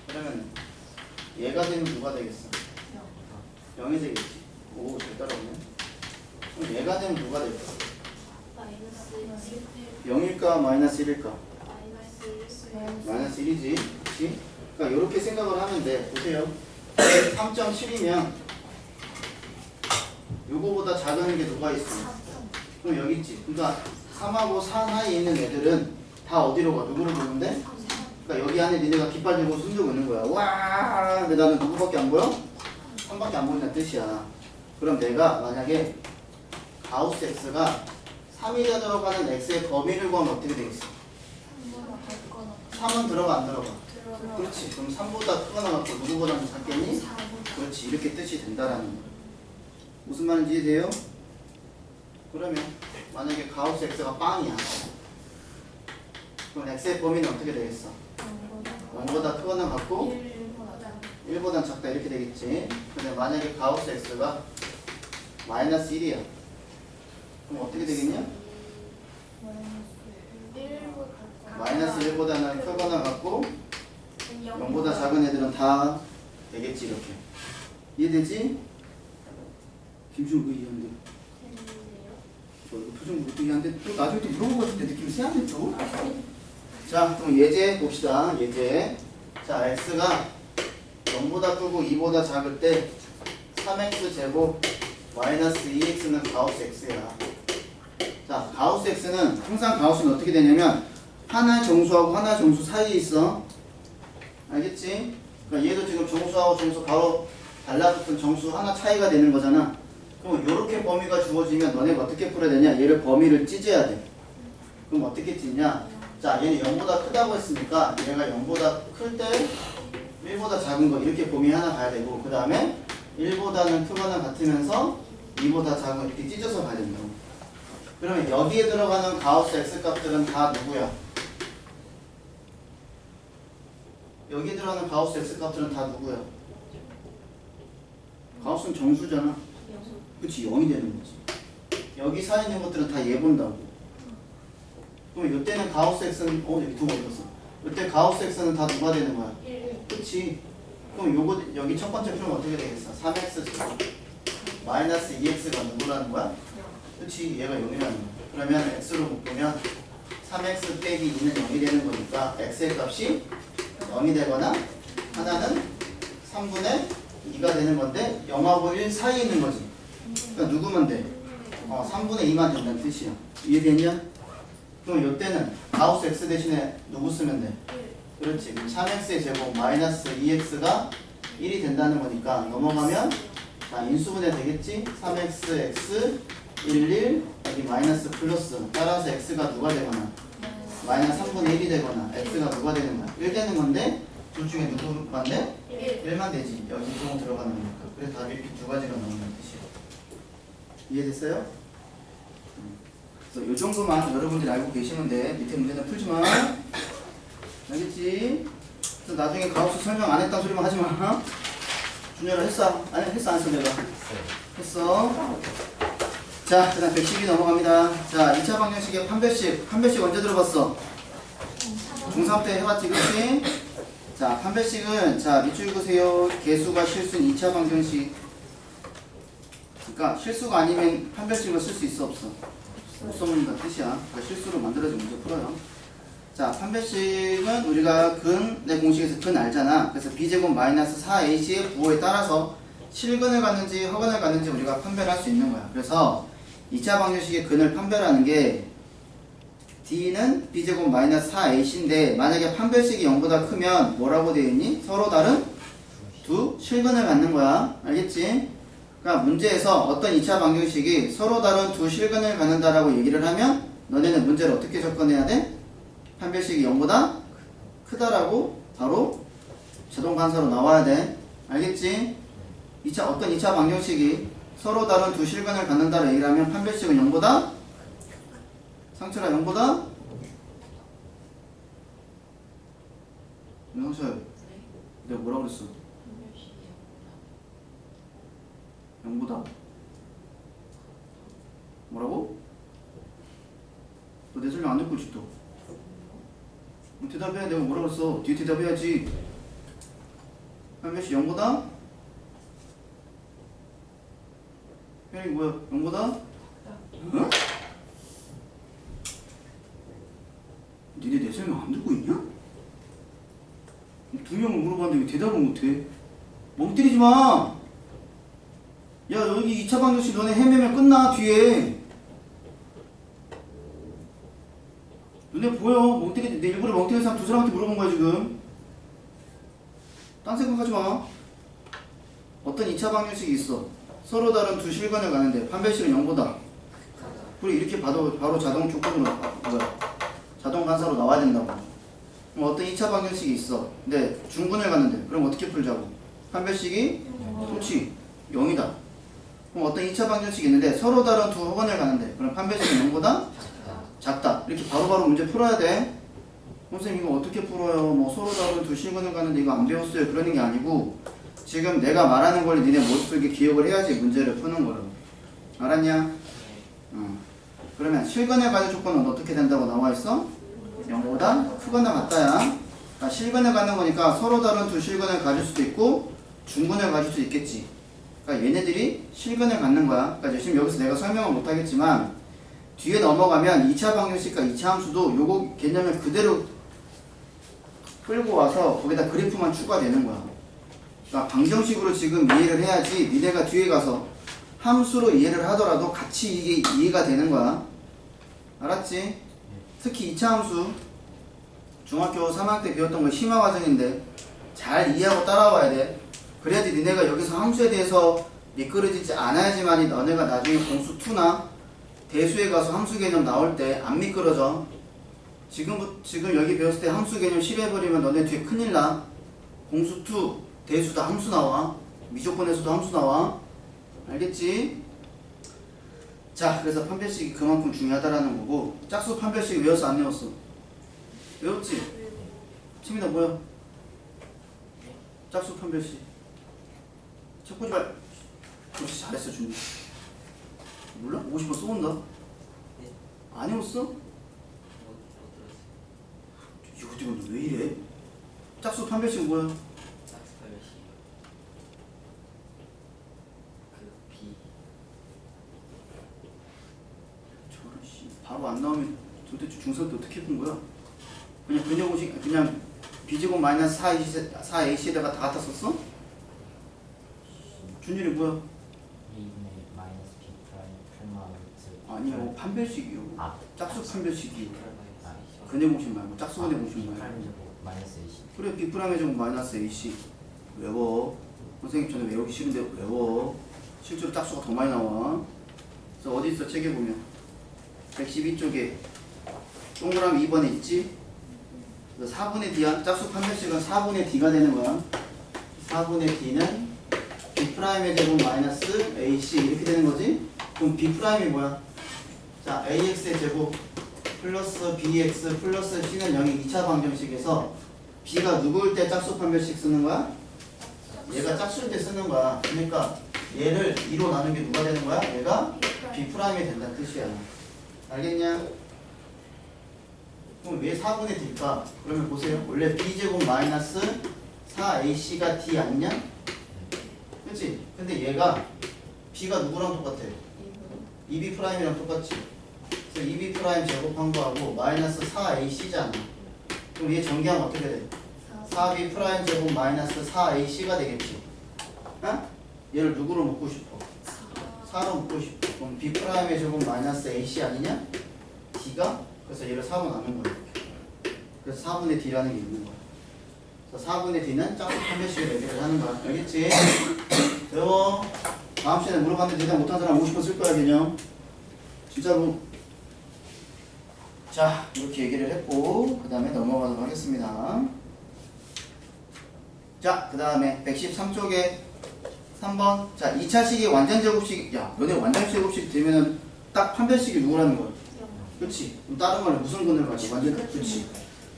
그러면 얘가 되면 누가 되겠어? 0이 되겠지. 오, 잘 따라오네. 그럼 얘가 되면 누가 되겠어? 마이너스 0일까 마이너스 1일까? 마이너스 마이너스 1이지. 그치? 그러니까 이렇게 생각을 하면 돼. 보세요. 3.7이면 요거보다 작은 게 누가 있어? 그럼 여기 있지. 그러니까 3하고 4 사이에 있는 애들은 다 어디로 가? 누구를 보는데? 그러니까 여기 안에 니네가 깃발 들고 숨기고 있는 거야. 와! 근데 나는 누구밖에 안 보여? 3밖에 안 보인다는 뜻이야. 그럼 내가 만약에 가우스 x가 3이라 들어가는 x의 범위를 구하면 어떻게 되겠어? 3은 들어가 안 들어가? 그렇지. 그럼 3보다 크거나 같고 누구보다는 작겠니? 그렇지. 이렇게 뜻이 된다라는 거야. 무슨 말인지 이해돼요? 그러면 만약에 가우스 x가 빵이야. 그럼 x의 범위는 어떻게 되겠어? 0보다 크거나 같고 1보다 작다 이렇게 되겠지. 근데 만약에 가우스 x가 마이너스 1이야. 그럼 어떻게 되겠냐? 마이너스 1보다는 크거나 같고 0보다 작은 애들은 다 되겠지. 이렇게 이해되지? 김준구 이해한대. 저 이거 표정 못 이해한대. 또 나중에 또 물어볼 것 같은데 느낌이 세한데 또. 자, 그럼 예제 봅시다. 예제. 자, x가 0보다 크고 2보다 작을 때 3x 제곱 마이너스 2x는 가우스 x야. 자, 가우스 x는 항상 가우스는 어떻게 되냐면 하나의 정수하고 하나의 정수 사이에 있어. 알겠지? 그러니까 얘도 지금 정수하고 정수 바로 달라붙은 정수 하나 차이가 되는 거잖아. 그럼 이렇게 범위가 주어지면 너네가 어떻게 풀어야 되냐? 얘를 범위를 찢어야 돼. 그럼 어떻게 찢냐? 자, 얘는 0보다 크다고 했으니까 얘가 0보다 클 때 1보다 작은 거 이렇게 범위 하나 봐야 되고, 그 다음에 1보다는 크거나 같으면서 2보다 작은 거 이렇게 찢어서 봐야 된다고. 그러면 여기에 들어가는 가우스 x 값들은 다 누구야? 여기에 들어가는 가우스 x 값들은 다 누구야? 가우스는 정수잖아. 그치, 0이 되는 거지. 여기 사이에 있는 것들은 다 얘 본다고. 그럼 이때는 가우스 x는 여기 두고 있었어. 이때 가우스 x는 다 누가 되는 거야? 1. 그치. 그럼 요거 여기 첫 번째 풀면 어떻게 되겠어? 3x 마이너스 2x가 누구라는 거야? 그치, 얘가 0이라는 거야. 그러면 x로 묶으면 3x 빼기 2는 0이 되는 거니까 x의 값이 0이 되거나 하나는 3분의 2가 되는 건데 0하고 1 사이에 있는 거지. 그러니까 누구면 돼? 3분의 2만 된다는 뜻이야. 이해됐냐? 그럼 이때는 가우스 x 대신에 누구 쓰면 돼? 그렇지. 3x의 제곱 마이너스 2x가 1이 된다는 거니까 넘어가면 자, 인수분해 되겠지? 3x x 1 여기 마이너스 플러스 따라서 x가 누가 되거나 마이너스 3분의 1이 되거나 x가 누가 되는 거야? 1 되는 건데 둘 중에 누구만 돼? 1만 되지. 여기 종 들어가는 거니까. 그래서 답이 두 가지가 나오는 뜻이야. 이해됐어요? 그래서 이 정도만 여러분들이 알고 계시면 돼. 밑에 문제는 풀지 마. 알겠지? 그래서 나중에 가우스 설명 안 했다는 소리만 하지 마. 준열아 했어? 아니 했어 안 했어 내가? 했어. 자, 그 다음 112 넘어갑니다. 자, 2차 방정식의 판별식. 판별식 언제 들어봤어? 중3 때 해봤지, 그치? 자, 판별식은, 자, 밑줄 그으세요. 개수가 실수인 2차 방정식. 그러니까 실수가 아니면 판별식을 쓸 수 있어, 없어? 없어보는다는 뜻이야. 그러니까 실수로 만들어진 문제 풀어요. 자, 판별식은 우리가 내 공식에서 근 알잖아. 그래서 b제곱 마이너스 4ac의 부호에 따라서 실근을 갖는지 허근을 갖는지 우리가 판별할 수 있는 거야. 그래서 2차 방정식의 근을 판별하는 게 d는 b제곱 마이너스 4ac인데 만약에 판별식이 0보다 크면 뭐라고 되어 있니? 서로 다른 두 실근을 갖는 거야. 알겠지? 그러니까 문제에서 어떤 2차 방정식이 서로 다른 두 실근을 갖는다라고 얘기를 하면 너네는 문제를 어떻게 접근해야 돼? 판별식이 0보다 크다라고 바로 자동 관사로 나와야 돼. 알겠지? 어떤 2차 방정식이 서로 다른 두 실근을 갖는다라고 얘기를 하면 판별식은 0보다 상철아 0보다 상철 내가 뭐라 그랬어? 0보다 뭐라고? 너 내 설명 안 듣고 있지 또? 대답해. 내가 뭐라 그랬어? 뒤에 대답해야지. 판별식 0보다? 형이 뭐야? 0보다? 응? 니네 내 설명 안 듣고 있냐? 두 명을 물어봤는데 왜 대답을 못해? 멍 때리지 마! 야, 여기 2차 방정식 너네 헤매면 끝나, 뒤에. 눈에 보여. 멍때리, 내 일부러 멍때리는 사람 두 사람한테 물어본 거야, 지금. 딴 생각하지 마. 어떤 2차 방정식이 있어. 서로 다른 두 실근을 가는데 판별식은 0보다. 그리고 이렇게 봐도 바로 자동 조건으로, 자동 관사로 나와야 된다고. 그럼 어떤 2차 방정식이 있어. 근데 중근을 가는데. 그럼 어떻게 풀자고? 판별식이? 그렇지. 0이다. 그럼 어떤 2차 방정식이 있는데 서로 다른 두 허근을 가는데. 그럼 판별식은 0보다? 작다. 이렇게 바로바로 문제 풀어야 돼. 선생님 이거 어떻게 풀어요? 뭐 서로 다른 두 실근을 가는데 이거 안 배웠어요. 그러는 게 아니고 지금 내가 말하는 걸 니네 머릿속에 기억을 해야지 문제를 푸는 거라고. 알았냐? 그러면 실근을 가는 조건은 어떻게 된다고 나와 있어? 0보다 크거나 같다야. 그러니까 실근을 갖는 거니까 서로 다른 두 실근을 가질 수도 있고 중근을 가질 수도 있겠지. 그러니까 얘네들이 실근을 갖는 거야. 그러니까 지금 여기서 내가 설명을 못 하겠지만 뒤에 넘어가면 2차 방정식과 2차 함수도 요거 개념을 그대로 끌고 와서 거기다 그래프만 추가되는 거야. 그러니까 방정식으로 지금 이해를 해야지 니네가 뒤에 가서 함수로 이해를 하더라도 같이 이게 이해가 되는 거야. 알았지? 특히 2차 함수 중학교 3학년 때 배웠던 거 심화 과정인데 잘 이해하고 따라와야 돼. 그래야지 니네가 여기서 함수에 대해서 미끄러지지 않아야지만이 너네가 나중에 공수 2나 대수에 가서 함수 개념 나올 때 안 미끄러져. 지금 여기 배웠을 때 함수 개념 싫어해버리면 너네 뒤에 큰일 나. 공수 2 대수도 함수 나와. 미조건에서도 함수 나와. 알겠지? 자, 그래서 판별식이 그만큼 중요하다라는 거고. 짝수 판별식 외웠어 안 외웠어? 외웠지? 치민아 뭐야? 짝수 판별식. 첫 보지 말. 그렇지, 잘했어 준비. 몰라? 50원 쏘온다. 네. 안 외웠어? 못 들었어요. 이거 지금 왜 이래? 짝수 판별식은 뭐야? 짝수 판별식. 그 B. 저런 씨 바로 안 나오면 도대체 중선 때 어떻게 푼 거야? 그냥 근역공식 그냥 b제곱 마이너스 4ac에다가 다 갖다 썼어? 준일이 뭐야? 2분의 마이너스 B 프라임 풀마 루트. 아니요 판별식이요. 아. 짝수 판별식이요. 아, 근역공식 말고 짝수 근역공식 B 말고. 프라임 제곱 마이너스 AC. 그래 b프라임의 제곱 마이너스 ac 외워. 선생님 저는 외우기 싫은데 외워. 실제로 짝수가 더 많이 나와. 그래서 어디 있어 책에 보면 112쪽에 동그라미 2번에 있지? 그래서 4분의 d야. 짝수 판별식은 4분의 d가 되는 거야. 4분의 d는 b'의 제곱 마이너스 ac 이렇게 되는 거지? 그럼 b'이 뭐야? 자, ax의 제곱 플러스 bx 플러스 c는 0이 2차 방정식에서 b가 누구일 때 짝수 판별식 쓰는 거야? 얘가 짝수일 때 쓰는 거야. 그러니까 얘를 2로 나눈 게 누가 되는 거야? 얘가 b'이 된다는 뜻이야. 알겠냐? 그럼 왜 4분의 d일까? 그러면 보세요. 원래 b제곱 마이너스 4ac가 d 아니냐? 그치? 근데 얘가 b가 누구랑 똑같아? 2b'이랑 똑같지? 그래서 2b' 제곱한 거하고 마이너스 4ac잖아. 그럼 얘 전개하면 어떻게 돼? 4b' 제곱 마이너스 4ac가 되겠지? 어? 얘를 누구로 묶고 싶어? 4로 묶고 싶어. 그럼 b'의 제곱 마이너스 ac 아니냐? d가? 그래서 얘를 4로 나눈 거야. 그래서 4분의 d라는 게 있는 거야. 그래서 4분의 d는 짝수 판별식을 얘기를 하는 거야. 알겠지? 배워. 다음 시간에 물어봤는데 대답 못한 사람 50번 쓸 거야, 개념. 진짜로. 자, 이렇게 얘기를 했고, 그 다음에 넘어가도록 하겠습니다. 자, 그 다음에 113쪽에 3번. 자, 2차식이 완전제곱식. 야, 너네 완전제곱식 되면은 딱 판별식이 누구라는 거야? 그렇지. 그럼 다른 말은 무슨 근을 가지? 완전, 그렇지.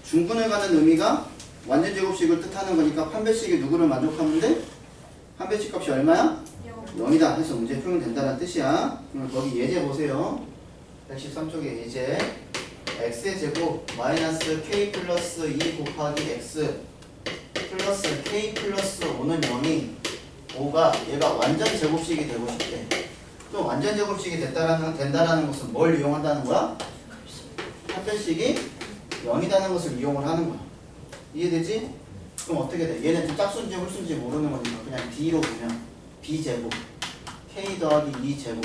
중근을 가는 의미가 완전제곱식을 뜻하는 거니까 판별식이 누구를 만족하는데 판별식 값이 얼마야? 0이다 해서 문제 풀면 된다는 뜻이야. 그럼 거기 예제 보세요. 113쪽에 예제. x의 제곱 마이너스 k 플러스 2 곱하기 x 플러스 k 플러스 5는 0이 5가 얘가 완전 제곱식이 되고 싶대. 또 완전 제곱식이 된다라는 것은 뭘 이용한다는 거야? 판별식이 0이라는 것을 이용을 하는 거야. 이해되지? 그럼 어떻게 돼? 얘는 좀 짝수인지 홀수인지 모르는 거니까 그냥 b로 보면 b제곱 k 더하기 2제곱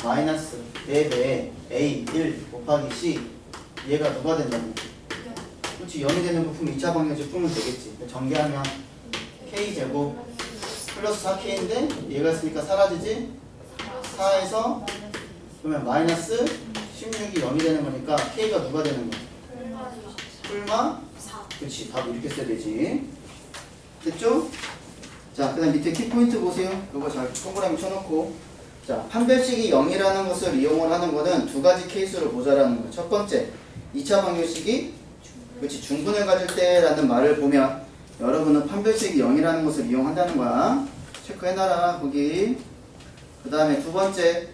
마이너스 4배에 a 1 곱하기 c 얘가 누가 된다고? 그렇지. 0이 되는 부품 2차 방정식 풀면 되겠지. 전개하면 k제곱 플러스 4k인데 얘가 있으니까 사라지지? 4에서 그러면 마이너스 16이 0이 되는 거니까 k가 누가 되는 거야? 풀마? 그렇지. 답 이렇게 써야 되지. 됐죠? 자, 그 다음 밑에 키포인트 보세요. 그거 잘 동그라미 쳐놓고. 자, 판별식이 0이라는 것을 이용을 하는 거는 두 가지 케이스로 보자라는 거야. 첫 번째, 2차 방정식이 그렇지 중분을 가질 때라는 말을 보면 여러분은 판별식이 0이라는 것을 이용한다는 거야. 체크해놔라 거기. 그 다음에 두 번째,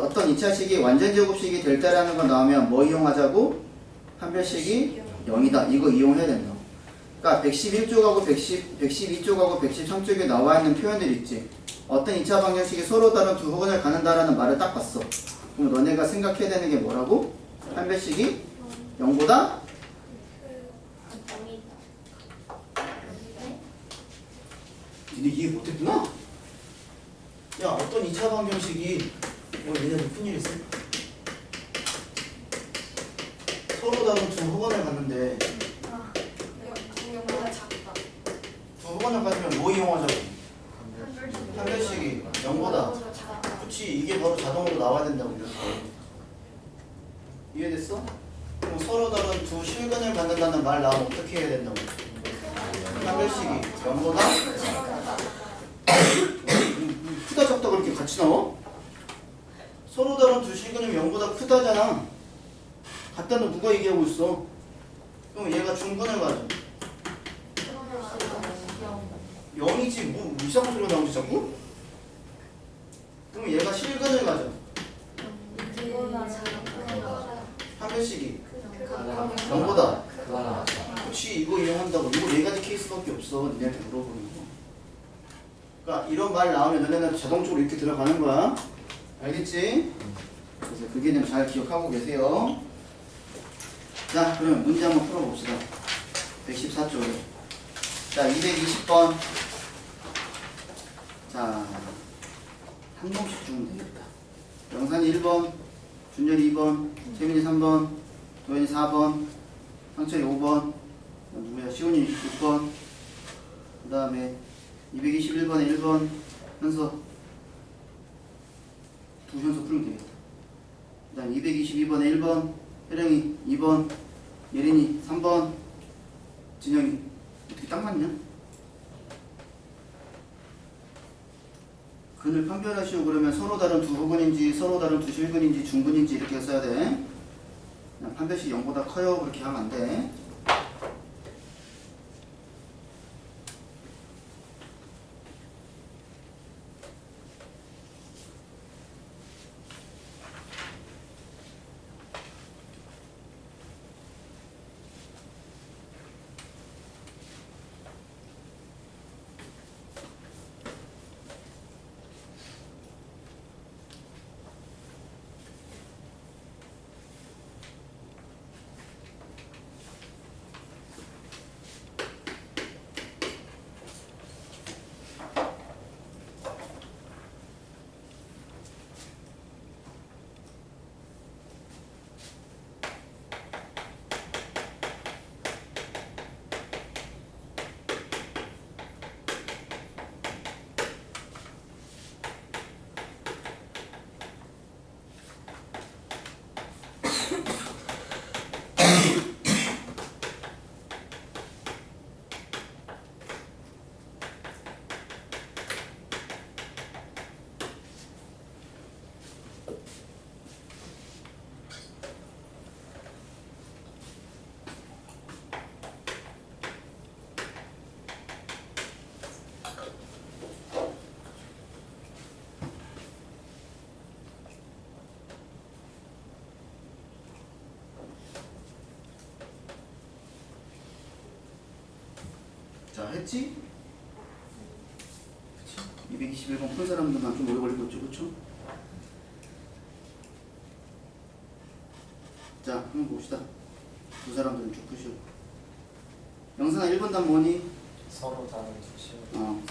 어떤 2차식이 완전제곱식이 될 때라는 거 나오면 뭐 이용하자고? 판별식이 0이다. 이거 이용해야 된다. 그러니까 111쪽하고 112쪽하고 113쪽에 나와 있는 표현들 있지. 어떤 2차 방정식이 서로 다른 두 호근을 갖는다라는 말을 딱 봤어. 그럼 너네가 생각해야 되는 게 뭐라고? 판별식이 0보다? 니네 이해 못했구나? 야, 어떤 2차 방정식이 얘네들 큰일 있어. 서로 다른 두 호건을 갖는데 영보다 작다. 두 호건을 가지면 뭐 이용하자고? 판별식이 0보다. 작다. 그치, 이게 바로 자동으로 나와야 된다고 이렇게. 이해됐어? 그럼 서로 다른 두 실근을 갖는다는 말 나오면 어떻게 해야 된다고? 판별식이 0보다 크다 작다 그렇게 같이 나와? 서로 다른 두 실근이면 0보다 크다잖아. 같다는 누가 얘기하고 있어? 그럼 얘가 중근을 가져. 0이지 뭐 이상한 소리가 나오지 자꾸? 그럼 얘가 실근을 가져. 판별식이 0보다. 그거는 맞다. 그렇지, 이거 이용한다고. 이거 네 가지 케이스밖에 없어. 니네한테 물어보는 거. 그러니까 이런 말 나오면 너네는 자동적으로 이렇게 들어가는 거야. 알겠지? 그래서 그 개념 잘 기억하고 계세요. 자, 그러면 문제 한번 풀어봅시다. 114쪽에. 자, 220번. 자, 한 번씩 주면 되겠다. 영산이 1번, 준열이 2번, 채민이 3번, 도현이 4번, 상철이 5번, 누구야? 시온이 6번, 그 다음에 221번에 1번, 현서, 두 현서 풀면 되겠다. 그 다음 222번에 1번, 혜령이 2번, 예린이 3번, 진영이 어떻게 딱 맞냐? 근을 판별하시오. 그러면 서로 다른 두 호근인지 서로 다른 두 실근인지 중근인지 이렇게 써야 돼. 그냥 판별식 0보다 커요 그렇게 하면 안 돼. 자, 했지? 그치? 221번 푼 사람들만 좀 오래 걸리고 있죠, 그쵸? 자, 한번 봅시다. 두 사람들은 쭉 푸시오. 영선아 1번 답 뭐니? 서로 다른 두 실.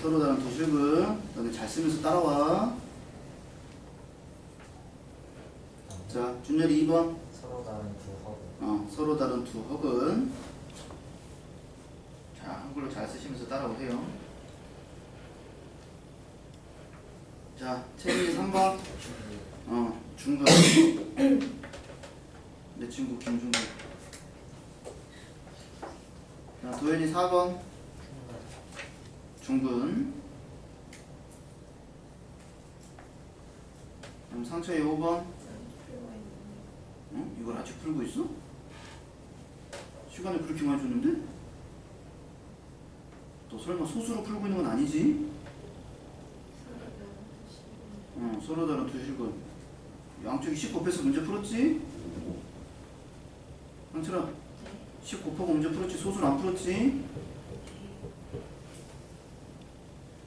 서로 다른 두 실근. 너네 잘 쓰면서 따라와. 자, 준열이 2번. 서로 다른 두 허브. 서로 다른 두 허근. 자, 한글로 잘 쓰시면서 따라오세요. 자, 채민이 3번. 중근. 내 친구 김중근. 자, 도현이 4번. 중근. 그럼 상처의 5번. 이걸 아직 풀고 있어? 시간을 그렇게 많이 줬는데? 너 설마 소수로 풀고 있는 건 아니지? 서로 다른 두 실근. 양쪽이 10 곱해서 문제 풀었지? 상철아, 10 곱하고 문제 풀었지? 소수를 안 풀었지?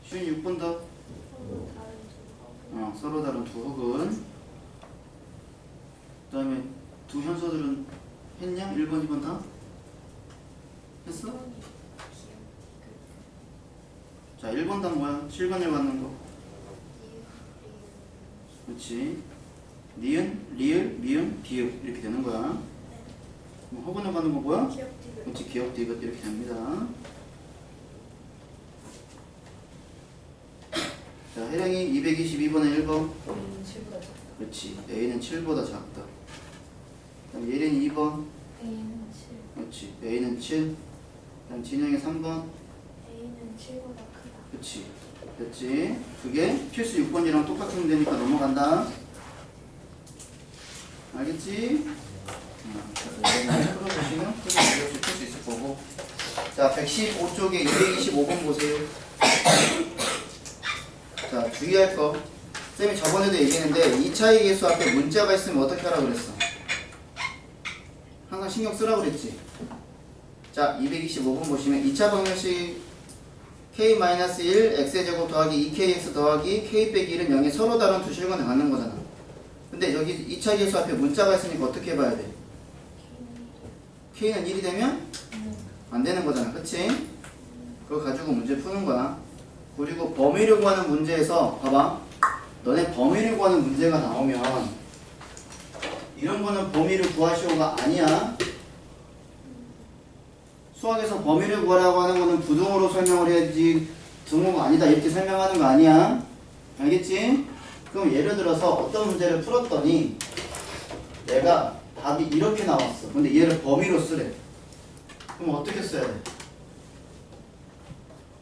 시윤이 6번 답. 서로 다른 두 허근. 그 다음에 두 현서들은 했냐? 1번, 2번 다? 했어? 자, 1번 답 뭐야? 실근을 받는 거. 그렇지. 니은, 리을, 미음, 비읍 이렇게 되는 거야. 허근을 가는 거 뭐야? 기억 디귿. 그렇지. 기억, 디귿 이렇게 됩니다. 자, 해령이 222번에 1번. A는 7보다 작다. 그렇지. A는 7보다 작다. 그다음 예린이 2번. A는 7. 그렇지. A는 7. 그다음 진영이 3번. A는 7보다 크다. 그렇지. 됐지? 그게 필수 6번이랑 똑같은 문제니까 넘어간다. 알겠지? 풀어보시면 풀 수 있을 거고. 자, 115쪽에 225번 보세요. 자, 주의할 거. 쌤이 저번에도 얘기했는데 2차의 계수 앞에 문자가 있으면 어떻게 하라고 그랬어? 항상 신경 쓰라고 그랬지. 자, 225번 보시면 2차 방정식 k-1 x제곱 더하기 2kx 더하기 k 빼기 1은 0이 서로 다른 두 실근을 갖는 거잖아. 근데 여기 2차 계수 앞에 문자가 있으니까 어떻게 해봐야 돼? k는 1이 되면 안 되는 거잖아. 그치? 그거 가지고 문제 푸는 거야. 그리고 범위를 구하는 문제에서 봐봐. 너네 범위를 구하는 문제가 나오면 이런 거는 범위를 구하시오가 아니야. 수학에서 범위를 구하라고 하는 거는 부등호로 설명을 해야지 등호가 아니다 이렇게 설명하는 거 아니야. 알겠지? 그럼 예를 들어서 어떤 문제를 풀었더니 내가 답이 이렇게 나왔어. 근데 얘를 범위로 쓰래. 그럼 어떻게 써야 돼?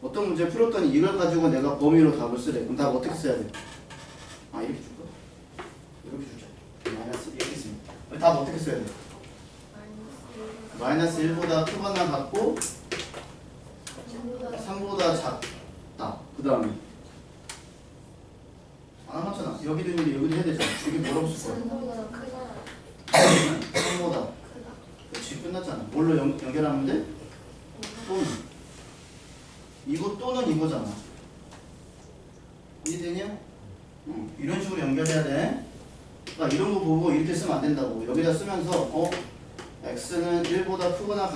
어떤 문제 풀었더니 이걸 가지고 내가 범위로 답을 쓰래. 그럼 답 어떻게 써야 돼? 아, 이렇게 줄까? 이렇게 주자. 마이너스 이렇게 있습니다. 답 어떻게 써야 돼? 마이너스 1보다 크거나 같고 3보다 작다. 그 다음에 안 맞잖아. 여기도 있는데 여기도 해야 되잖아. 이게 뭐라고 쓸 거야? 3보다 크거나 3보다. 크다. 그렇지. 끝났잖아. 뭘로 연결하면 돼? 또는. 이거 또는 이거잖아. 이해되냐? 이런 식으로 연결해야 돼. 그러니까 이런 거 보고 이렇게 쓰면 안 된다고. 여기다 쓰면서 x는 1보다 크거나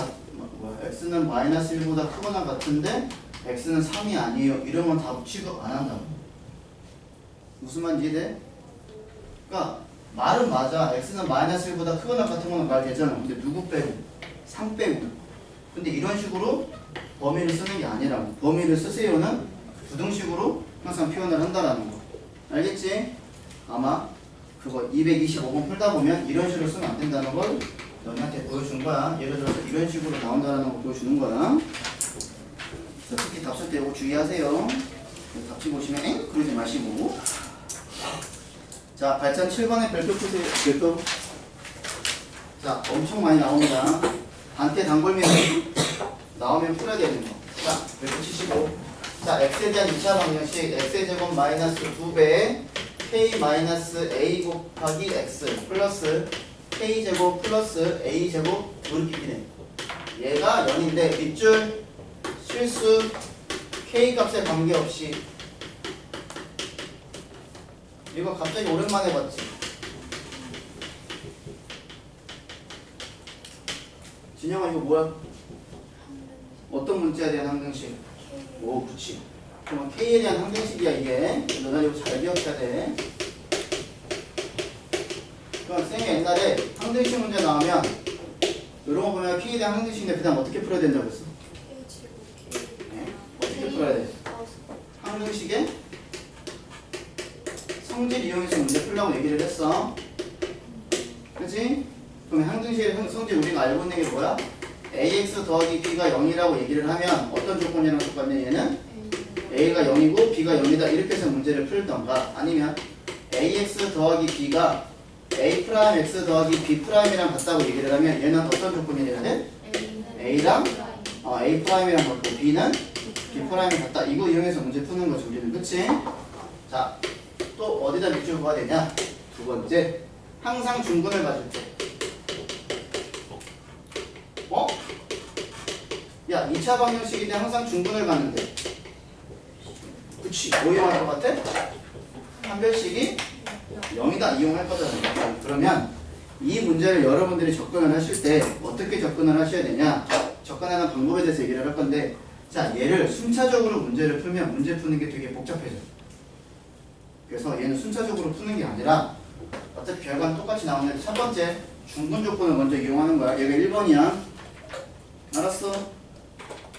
x는 마이너스 1보다 크거나 같은데 x는 3이 아니에요. 이러면 답 취급 안 한다고. 무슨 말인지 이해돼? 그러니까 말은 맞아. x는 마이너스 1보다 크거나 같은 거는 말 되잖아. 근데 누구 빼고? 3 빼고. 근데 이런 식으로 범위를 쓰는 게 아니라고. 범위를 쓰세요는 부등식으로 항상 표현을 한다라는 거. 알겠지? 아마 그거 225번 풀다 보면 이런 식으로 쓰면 안 된다는 걸 너희한테 보여준 거야. 예를 들어서 이런 식으로 나온다는 걸 보여주는 거야. 자, 특히 답 쓸 때 이거 주의하세요. 답지 보시면 엥? 그러지 마시고. 자, 발찬 7번에 별표 푸세요. 별표. 자, 엄청 많이 나옵니다. 반대 단골면 나오면 풀어야 되는 거. 자, 별표 치시고. 자, x에 대한 2차 방정식 x의 제곱 마이너스 2배에 k 마이너스 a 곱하기 x 플러스 k 제곱 플러스 a 제곱 이렇게 비네. 얘가 0인데 밑줄 실수 k 값에 관계없이. 이거 갑자기 오랜만에 봤지? 진영아 이거 뭐야? 어떤 문자에 대한 항등식? 오, 그치. 그럼 K에 대한 항등식이야 이게. 너네 이거 잘 기억해야 돼. 그럼 쌤이 옛날에 항등식 문제 나오면 이런 거 보면 K에 대한 항등식인데 그 다음 어떻게 풀어야 된다고 했어? 네? 어떻게 풀어야 돼? 항등식에 성질 이용해서 문제 풀려고 얘기를 했어. 그치? 그럼 항등식의 성질 우리가 알고 있는 게 뭐야? ax 더하기 b가 0이라고 얘기를 하면 어떤 조건이랑 똑같냐 얘는? a가 0이고 b가 0이다 이렇게 해서 문제를 풀던가 아니면 ax 더하기 b가 a 프라임 x 더하기 b 프라임이랑 같다고 얘기를 하면 얘는 어떤 조건이 돼야 돼? a랑 a 프라임이랑 같고 b는 b 프라임이 같다. 이거 이용해서 문제 푸는 거지 우리는. 그치? 자, 또 어디다 밑줄 그어야 되냐? 두 번째, 항상 중근을 가질 때. 야, 2차 방정식인데 항상 중근을 가는데. 그치? 뭐 이용할 것 같아? 판별식이 0이다 이용할 거잖아요. 그러면 이 문제를 여러분들이 접근을 하실 때 어떻게 접근을 하셔야 되냐? 접근하는 방법에 대해서 얘기를 할 건데, 자, 얘를 순차적으로 문제를 풀면 문제 푸는 게 되게 복잡해져. 그래서 얘는 순차적으로 푸는 게 아니라 어차피 결과는 똑같이 나오는데 첫 번째 중분 조건을 먼저 이용하는 거야. 얘가 1번이야. 알았어?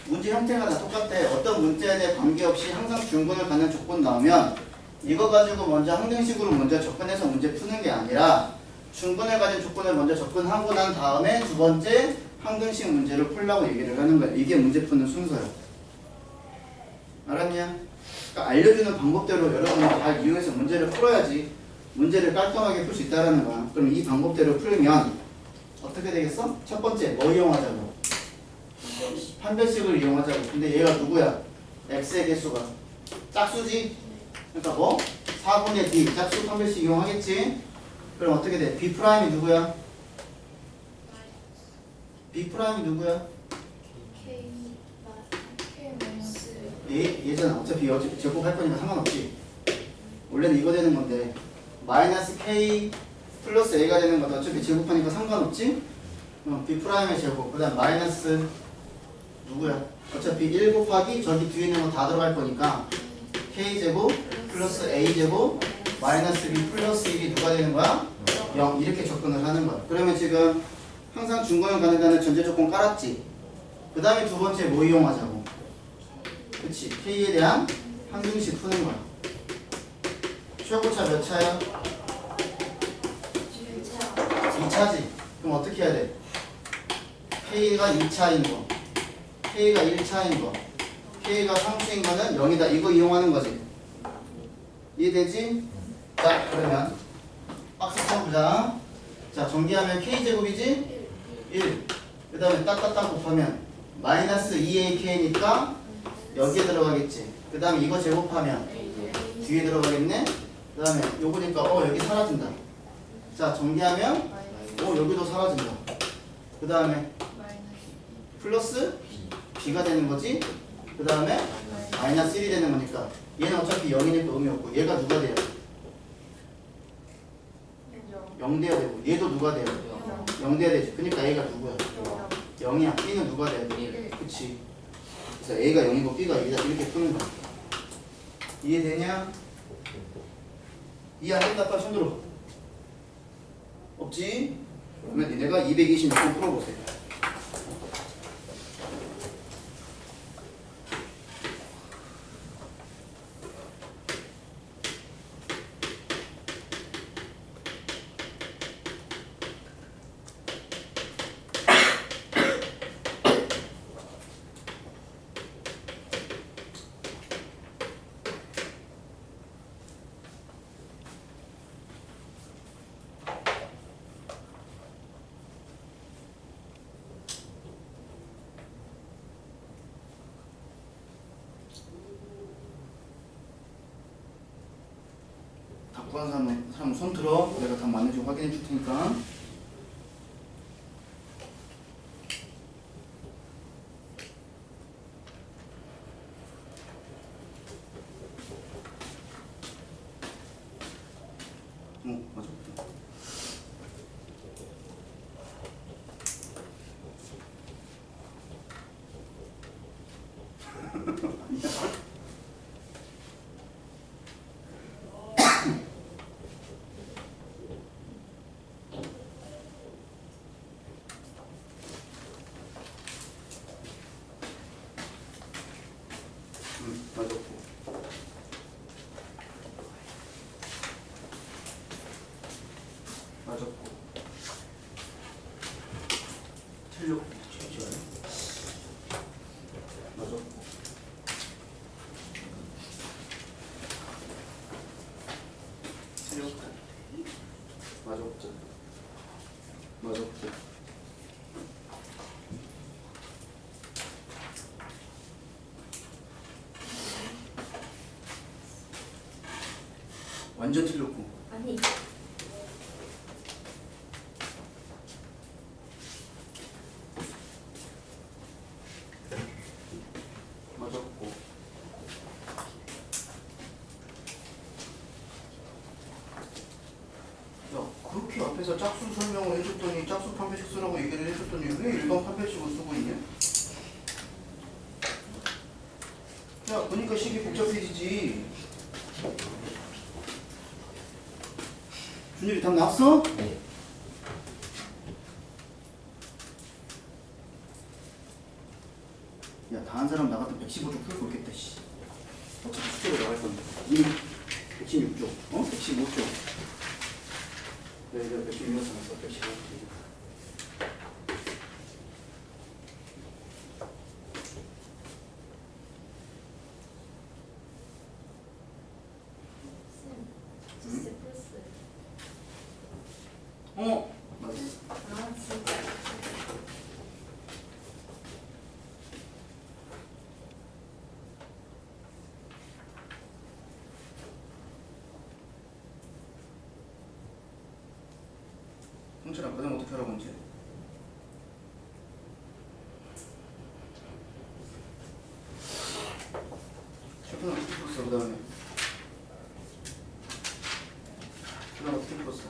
문제 형태가 다 똑같대. 어떤 문제에 대해 관계없이 항상 중분을 갖는 조건 나오면 이거 가지고 먼저 항등식으로 먼저 접근해서 문제 푸는 게 아니라 중분을 가진 조건을 먼저 접근하고 난 다음에 두 번째 항등식 문제를 풀라고 얘기를 하는 거야. 이게 문제 푸는 순서야. 알았냐? 그러니까 알려주는 방법대로 여러분이 잘 이용해서 문제를 풀어야지 문제를 깔끔하게 풀 수 있다는 거야. 그럼 이 방법대로 풀면 어떻게 되겠어? 첫 번째 뭐 이용하자고? 판별식을 이용하자고. 근데 얘가 누구야? x의 개수가 짝수지? 그러니까 뭐? 4분의 d 짝수 판별식 이용하겠지? 그럼 어떻게 돼? b'이 누구야? b'이 누구야? 얘잖아. 어차피 제곱할 거니까 상관없지. 원래는 이거 되는 건데 마이너스 k 플러스 a가 되는 것도 어차피 제곱하니까 상관없지? b'의 제곱 그 다음 마이너스 누구야? 어차피 1 곱하기 저기 뒤에 있는 거 다 들어갈 거니까 k제곱 플러스 a제곱 마이너스 b 플러스 1이 누가 되는 거야? 0 이렇게 접근을 하는 거야. 그러면 지금 항상 중거형 가능하다는 전제 조건 깔았지? 그 다음에 두 번째 뭐 이용하자고? 그치? k에 대한 항등식 푸는 거야. 최고차 몇 차야? 2차지. 그럼 어떻게 해야 돼? k가 2차인 거 k가 1차인 거 k가 3수인 거는 0이다. 이거 이용하는 거지. 이해되지? 자 그러면 박스 쳐보자. 자 정리하면 k제곱이지? 1. 그 다음에 딱딱딱 곱하면 마이너스 2ak니까 여기에 들어가겠지. 그 다음에 이거 제곱하면 뒤에 들어가겠네. 그 다음에 요거니까 여기 사라진다. 자 정리하면 여기도 사라진다. 그 다음에 플러스 b가 되는 거지. 그 다음에 마이너스 1이 되는 거니까 얘는 어차피 0이니까 의미 없고 얘가 누가 돼요? 0 돼야 되고 얘도 누가 돼요? 0 돼야 되지. 그러니까 A가 누구야? 0이야. B는 누가 돼야 돼? 그치. 그래서 A가 0이고 B가 2다. 이렇게 푸는 거야. 이해되냐? 이해 안 된다. 빨리 손 들어. 없지? 그러면 니네가 226번 풀어보세요. 구한 사람 손 들어. 내가 답 맞는지 확인해 줄 테니까. 맞아. 맞았고. 맞았고. 틀렸고. 맞았고. 틀렸고. 맞았고. 맞았고. 완전 틀렸고. 아니 맞았고. 야, 그렇게 앞에서 짝수 설명을 해줬더니 짝수 판별식 쓰라고 얘기를 해줬더니 왜 일반 판별식을 쓰고 있냐? 야, 그러니까 식이 복잡해지지. 준율이 답 나왔어? 네. 야, 다 한 사람 나갔다 115쪽 풀고 있겠다, 씨. 어차피 숙제로 나갈 건데. 니 116쪽, 115쪽. 내가 116쪽 썼어, 115쪽. 진짜 플러스. 맞아. 아 진짜. 홍철아, 그 다음 어떻게 하라고 문제? 셰프는 어떻게 풀었어, 그 다음에? 그 다음 어떻게 풀었어?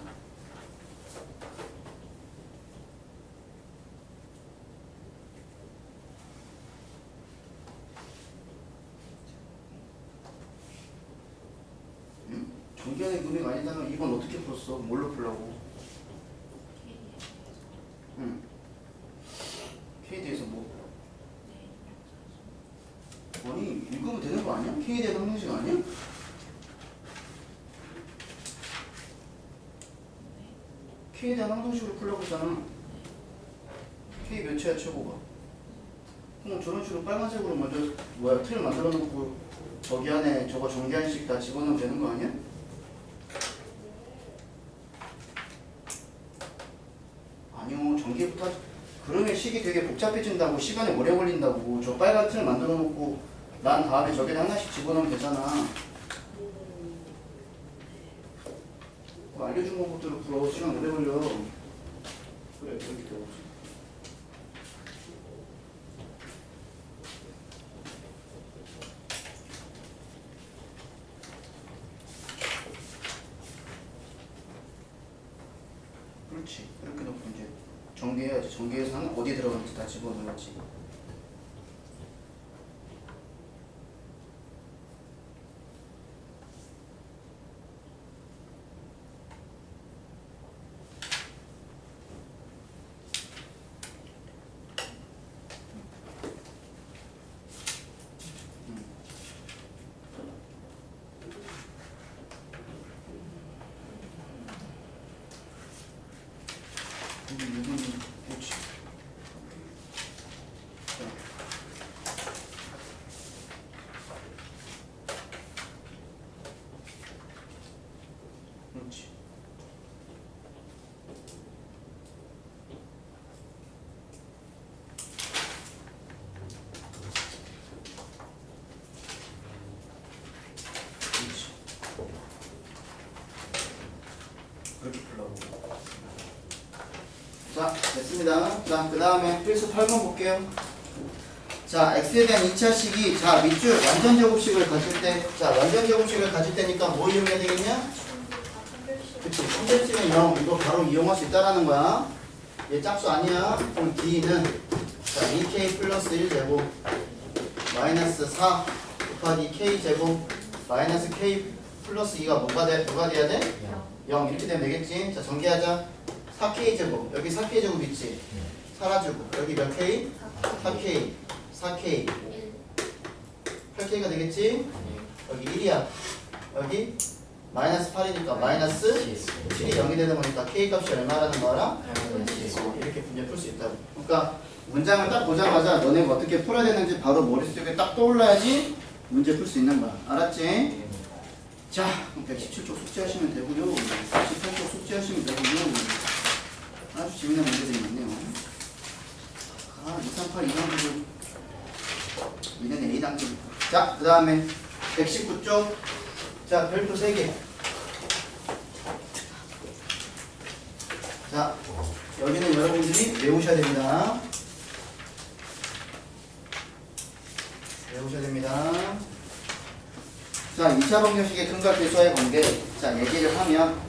응? 전기안의 금액 아니다면 이건 어떻게 풀었어? 뭘로 풀라고? 응. K에 대해서 뭐? 아니, 읽으면 되는 거 아니야? K에 대한 항공식 아니야? K에 대한 항공식으로 풀려고 했잖아. K 몇이야, 최고가? 그럼 저런 식으로 빨간색으로 먼저 틀 만들어 놓고 저기 안에 저거 전기한식 다 집어넣으면 되는 거 아니야? 아니요, 전기부터 그러면 식이 되게 복잡해진다고, 시간이 오래 걸린다고. 저 빨간 틀 만들어 놓고 난 다음에 저기다 하나씩 집어넣으면 되잖아. 알려준 것부터 풀어. 시간 오래 걸려. 그래, 그렇게 되고. 그렇지. 이렇게 놓고 이제 전개해야지. 전개해서 어디 들어가는지 다 집어넣어야지. 그렇지. 그렇지. 그렇게 풀라고. 자, 됐습니다. 자, 그 다음에 필수 8번 볼게요. 자, x에 대한 2차식이, 자, 밑줄 완전 제곱식을 가질 때, 자, 완전 제곱식을 가질 때니까 뭐 이용해야 되겠냐? 그치, 선택지는 0, 이거 바로 이용할 수 있다라는 거야. 얘 짝수 아니야. 그럼 d는, 자, 2k 플러스 1제곱, 마이너스 4 곱하기 k 제곱, 마이너스 k 플러스 2가 뭐가 돼야 돼? 0 이렇게 되면 되겠지? 자, 전개하자. 4k 제곱, 여기 4k 제곱 있지? 사라지고, 여기 몇 k? 4k, 4k, 8k가 되겠지? 여기 1이야. 여기 마이너스 8이니까 마이너스 7이 0이 되는 거니까 k 값이 얼마라는 거 알아? 이렇게 문제 풀 수 있다고. 그러니까 문장을 딱 보자마자 너네가 어떻게 풀어야 되는지 바로 머릿속에 딱 떠올라야지 문제 풀 수 있는 거야. 알았지? 자, 117쪽 숙제하시면 되고요. 118쪽 숙제하시면 되고요. 아주 재미난 문제들이 많네요. 238 이상도 1년에 A단계. 자, 그 다음에 119쪽. 자, 별표 3개. 자, 여기는 여러분들이 외우셔야 됩니다. 외우셔야 됩니다. 자, 2차 방정식의 근과 계수와의 관계. 자, 얘기를 하면,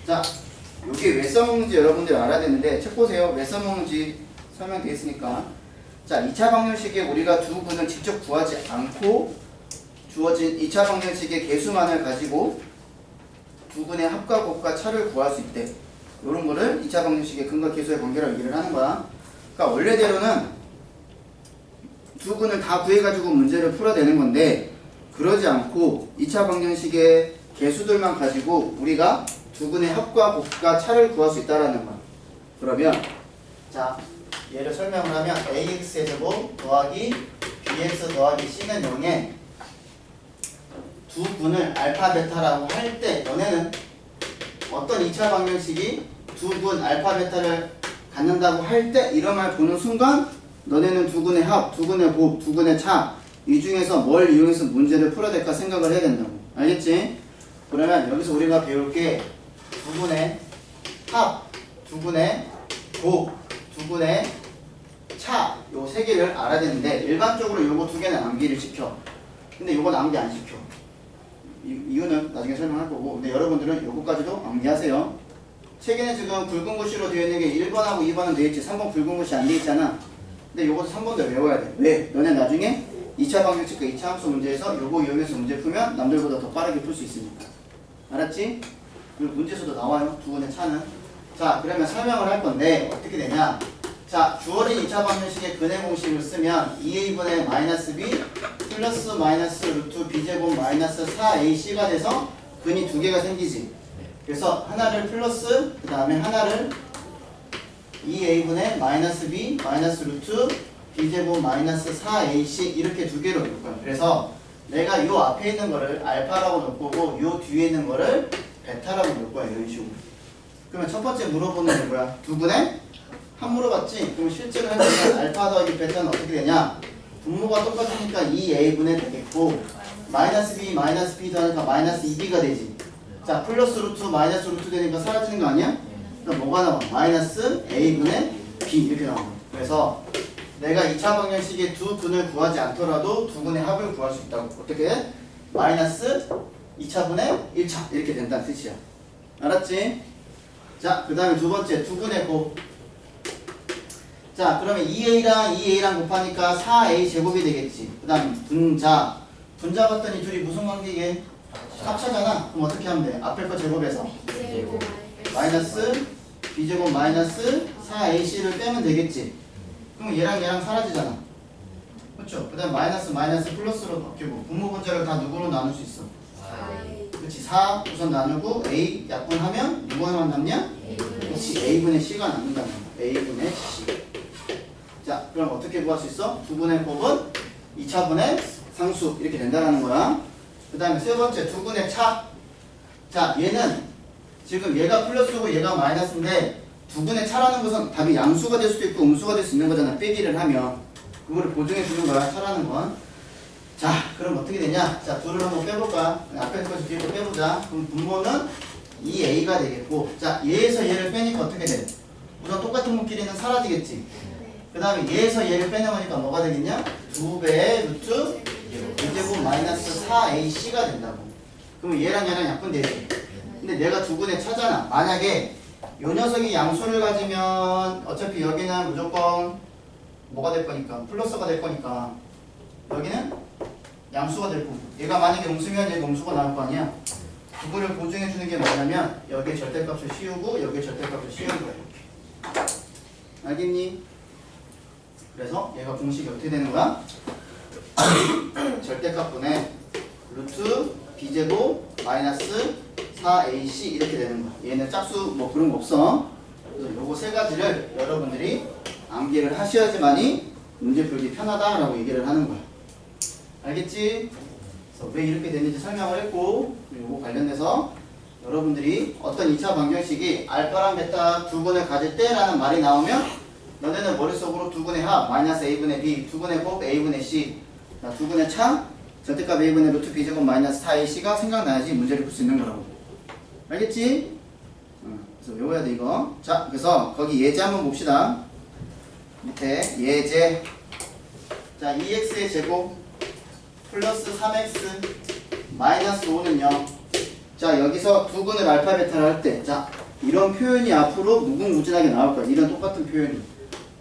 자, 여기 왜 써먹는지 여러분들 알아야 되는데, 책 보세요. 왜 써먹는지 설명되어 있으니까. 자, 2차 방정식에 우리가 두 근을 직접 구하지 않고 주어진 2차 방정식의 계수만을 가지고 두근의 합과 곱과 차를 구할 수 있대. 이런 거를 2차 방정식의 근과 계수의 관계라고 얘기를 하는 거야. 그러니까 원래대로는 두근을 다 구해가지고 문제를 풀어야 되는 건데 그러지 않고 2차 방정식의 개수들만 가지고 우리가 두근의 합과 곱과 차를 구할 수 있다라는 거야. 그러면 자 얘를 설명을 하면 ax의 제곱 더하기 bx 더하기 c는 0에 두 분을 알파 베타라고 할 때 너네는 어떤 2차 방정식이 두 분 알파 베타를 갖는다고 할 때 이런 말 보는 순간 너네는 두 분의 합, 두 분의 곱, 두 분의 차 이 중에서 뭘 이용해서 문제를 풀어야 될까 생각을 해야 된다고. 알겠지? 그러면 여기서 우리가 배울 게 두 분의 합, 두 분의 곱, 두 분의 차 요 세 개를 알아야 되는데 일반적으로 요거 두 개는 암기를 시켜. 근데 요건 암기 안 시켜. 이유는 나중에 설명할 거고 근데 여러분들은 요거까지도 암기하세요. 책에는 지금 굵은 글씨로 되어 있는 게 1번하고 2번은 되어 있지 3번 굵은 글씨 안 되어 있잖아. 근데 요것도 3번도 외워야 돼. 왜? 너네 나중에 2차 방정식과 2차 함수 문제에서 요거 이용해서 문제 풀면 남들보다 더 빠르게 풀 수 있으니까. 알았지? 그리고 문제에서도 나와요. 두 분의 차는. 자 그러면 설명을 할 건데 어떻게 되냐. 자 주어진 2차 방정식의 근의 공식을 쓰면 2a분의 마이너스 b 플러스 마이너스 루트 b제곱 마이너스 4ac가 돼서 근이 두 개가 생기지. 그래서 하나를 플러스 그 다음에 하나를 2a분의 마이너스 b 마이너스 루트 b제곱 마이너스 4ac 이렇게 두 개로 놓을 거야. 그래서 내가 요 앞에 있는 거를 알파라고 놓을 거고 요 뒤에 있는 거를 베타라고 놓을 거야. 이런 식으로. 그러면 첫 번째 물어보는 게 뭐야? 두 분의 합 물어봤지? 그럼 실제로 해보면 알파 더하기 베타는 어떻게 되냐? 분모가 똑같으니까 2a분의 되겠고 마이너스 b 마이너스 b 더하니까 마이너스 2b가 되지. 자 플러스 루트 마이너스 루트 되니까 사라지는 거 아니야? 그럼 뭐가 나와? 마이너스 a분의 b 이렇게 나와. 그래서 내가 2차 방정식의 두 근을 구하지 않더라도 두 근의 합을 구할 수 있다고. 어떻게 해? 마이너스 2차분의 1차 이렇게 된다는 뜻이야. 알았지? 자 그 다음에 두 번째 두 근의 곱. 자 그러면 2a랑 곱하니까 4a 제곱이 되겠지. 그 다음 분자 봤더니 둘이 무슨 관계게? 합차잖아. 그럼 어떻게 하면 돼? 앞에 거 제곱해서 마이너스 b제곱 마이너스 4ac를 빼면 되겠지. 그럼 얘랑 사라지잖아. 그렇죠? 그 다음 마이너스 플러스로 바뀌고 분모 분자를 다 누구로 나눌 수 있어? 그렇지. 4 우선 나누고 a 약분하면 누구 하나만 남냐? 그렇지. a분의 c가 남는다는 거야. a분의 c. 자 그럼 어떻게 구할 수 있어? 두 분의 곱은 2차분의 상수 이렇게 된다는 거야. 그 다음에 세 번째 두 분의 차. 자 얘는 지금 얘가 플러스고 얘가 마이너스인데 두 분의 차라는 것은 답이 양수가 될 수도 있고 음수가 될 수 있는 거잖아. 빼기를 하면 그거를 보정해 주는 거야. 차라는 건. 자 그럼 어떻게 되냐. 자 둘을 한번 빼볼까. 앞에 거 뒤에 거 빼보자. 그럼 분모는 2a가 되겠고 자 얘에서 얘를 빼니까 어떻게 돼? 우선 똑같은 분끼리는 사라지겠지. 그 다음에 얘에서 얘를 빼내보니까 뭐가 되겠냐? 2배의 루트 b제곱 마이너스 4ac가 된다고. 그럼 얘랑 약분되지. 근데 내가 두 분의 차잖아. 만약에 요 녀석이 양수를 가지면 어차피 여기는 무조건 뭐가 될 거니까 플러스가 될 거니까 여기는 양수가 될 거고 얘가 만약에 음수면 얘가 음수가 나올 거 아니야. 그거를 보증해 주는 게 뭐냐면 여기에 절대값을 씌우고 여기에 절대값을 씌우는 거야. 이렇게. 알겠니? 그래서 얘가 공식이 어떻게 되는 거야? 절대값분의 루트 b제곱 마이너스 4ac 이렇게 되는 거야. 얘는 짝수 뭐 그런 거 없어. 그래서 요거 세 가지를 여러분들이 암기를 하셔야지만이 문제 풀기 편하다라고 얘기를 하는 거야. 알겠지? 그래서 왜 이렇게 되는지 설명을 했고 요거 관련해서 여러분들이 어떤 2차 방정식이 알파랑 베타 두 분을 가질 때라는 말이 나오면 너네는 머릿속으로 두 분의 합 마이너스 a분의 b 두 분의 곱 a분의 c 두 분의 차 절대값 a분의 루트 b제곱 마이너스 4ac가 생각나야지 문제를 풀 수 있는 거라고. 알겠지? 그래서 외워야 돼 이거. 자 그래서 거기 예제 한번 봅시다. 밑에 예제. 자 2x의 제곱 플러스 3x 마이너스 5는 0. 자 여기서 두 근을 알파 베타를 할 때 자 이런 표현이 앞으로 무궁무진하게 나올 거야. 이런 똑같은 표현이.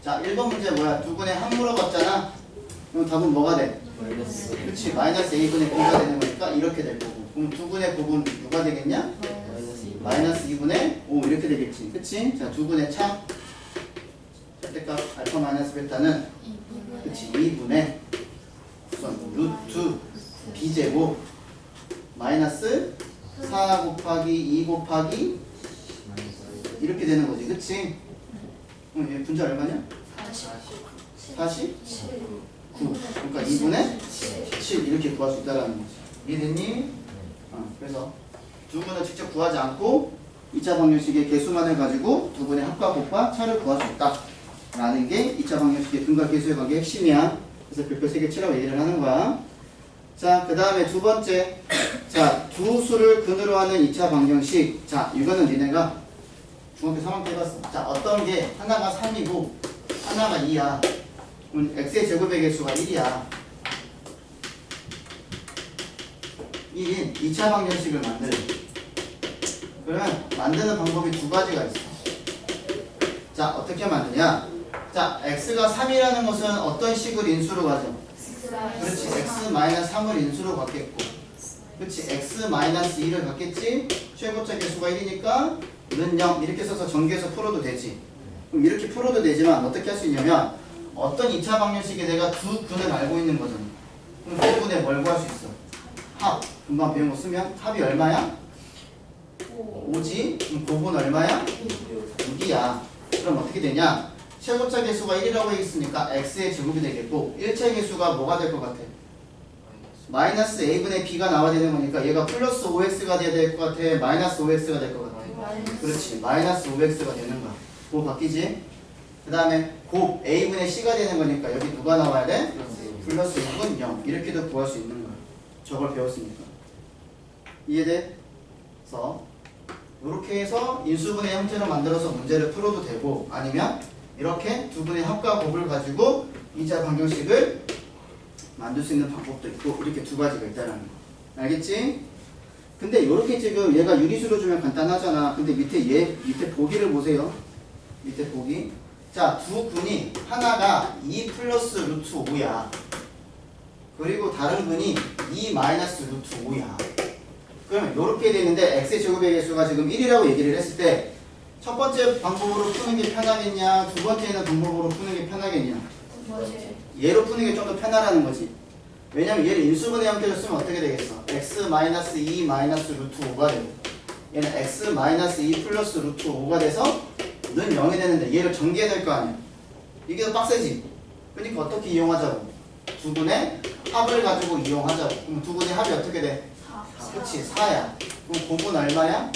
자 1번 문제 뭐야? 두 근의 합 물어봤잖아. 그럼 답은 뭐가 돼? 그렇지. 마이너스 a분의 b가 되는 거니까 이렇게 될 거고. 그럼 두 근의 곱은 누가 되겠냐? 마이너스 2분의 5 이렇게 되겠지. 그치? 자, 두 분의 차. 절대값 알파 마이너스 베타는 그치? 2분의 우선 루트 b제곱 마이너스 4 곱하기 2 곱하기 이렇게 되는 거지. 그치? 얘 분자 얼마냐? 49. 그러니까 2분의 7 이렇게 구할 수 있다는 거지. 이해됐니? 그래서 두 분을 직접 구하지 않고 2차 방정식의 개수만을 가지고 두 분의 합과 곱과 차를 구할 수 있다 라는 게 2차 방정식의 근과 개수의 관계의 핵심이야. 그래서 별표 3개 치라고 얘기를 하는 거야. 자, 그 다음에 두 번째. 자, 두 수를 근으로 하는 2차 방정식. 자, 이거는 니네가 중학교 3학년 때 해봤어. 자, 어떤 게 하나가 3이고 하나가 2야. 그럼 x의 제곱의 개수가 1이야. 1인 2차 방정식을 만들어. 그러면 만드는 방법이 두 가지가 있어. 자, 어떻게 만드냐? 자, x가 3이라는 것은 어떤 식을 인수로 가죠? 그렇지, x-3을 인수로 갖겠고, 그렇지, x-2를 갖겠지. 최고차 개수가 1이니까 는 0 이렇게 써서 전개해서 풀어도 되지. 그럼 이렇게 풀어도 되지만 어떻게 할 수 있냐면 어떤 2차 방정식에 내가 두 근을 알고 있는 거잖아. 그럼 두 근에 뭘 구할 수 있어? 합. 금방 배운 거 쓰면 합이 얼마야? 5지? 그럼 곱은 얼마야? 6이야. 그럼 어떻게 되냐? 최고차 개수가 1이라고 했으니까 x의 제곱이 되겠고 1차 개수가 뭐가 될 것 같아? 마이너스 a분의 b가 나와야 되는 거니까 얘가 플러스 5x가 돼야 될 것 같아? 마이너스 5x가 될 것 같아? 그렇지, 마이너스 5x가 되는 거야. 곱 바뀌지? 그 다음에 곱 a분의 c가 되는 거니까 여기 누가 나와야 돼? 플러스 6은 0 이렇게도 구할 수 있는 거야. 저걸 배웠으니까. 이해돼서 이렇게 해서 인수분해 형태로 만들어서 문제를 풀어도 되고, 아니면 이렇게 두 분의 합과 곱을 가지고 2차 방정식을 만들 수 있는 방법도 있고, 이렇게 두 가지가 있다는 거. 알겠지? 근데 이렇게 지금 얘가 유리수로 주면 간단하잖아. 근데 밑에 보기를 보세요. 밑에 보기. 자, 두 근이 하나가 2 플러스 루트 5야. 그리고 다른 근이 2 마이너스 루트 5야. 그러면 이렇게 되는데 x의 제곱의 개수가 지금 1이라고 얘기를 했을 때 첫 번째 방법으로 푸는 게 편하겠냐, 두 번째는 방법으로 푸는 게 편하겠냐. 얘로 푸는 게 좀 더 편하라는 거지. 왜냐면 얘를 인수분해 형태로 쓰면 어떻게 되겠어? x-2 마이너스 루트 5가 되고, 얘는 x-2 플러스 루트 5가 돼서 는 0이 되는데 얘를 전개해야 될 거 아니야. 이게 더 빡세지. 그러니까 어떻게 이용하자고? 두 분의 합을 가지고 이용하자고. 그럼 두 분의 합이 어떻게 돼? 그치, 4야. 그럼 곱은 얼마야?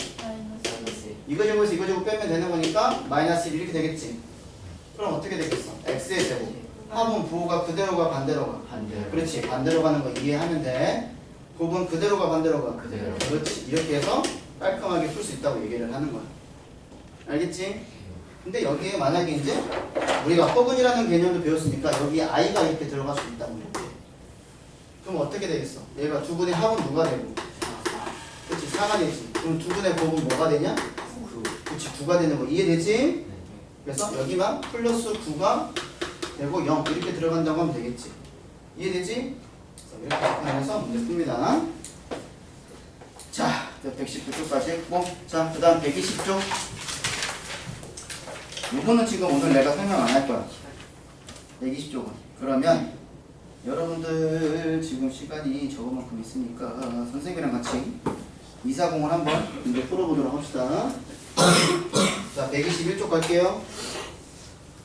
이거 제곱에서 이거 제곱 빼면 되는 거니까 마이너스 1 이렇게 되겠지. 그럼 어떻게 되겠어? x의 제곱. 합은 부호가 그대로가 반대로가? 반대로. 그렇지, 반대로 가는 거 이해하면 돼. 곱은 그대로가 반대로가? 그대로. 그렇지, 이렇게 해서 깔끔하게 풀 수 있다고 얘기를 하는 거야. 알겠지? 근데 여기에 만약에 이제 우리가 허근이라는 개념도 배웠으니까 여기에 i가 이렇게 들어갈 수 있다고 해. 그럼 어떻게 되겠어? 얘가 두 분의 합은 누가 되고? 그렇지, 4가 되지. 그럼 두 분의 곱은 뭐가 되냐? 9. 그렇지, 9가 되는 거 이해되지? 그래서 여기만 플러스 9가 되고 0 이렇게 들어간다고 하면 되겠지. 이해되지? 이렇게 하면서 문제 풉니다. 자, 119쪽까지 했고, 자, 그 다음 120쪽. 요거는 지금 오늘 내가 설명 안 할 거야. 120쪽은. 그러면 여러분들 지금 시간이 저거만큼 있으니까 선생님이랑 같이 240을 한번 이제 풀어보도록 합시다. 자, 121쪽 갈게요.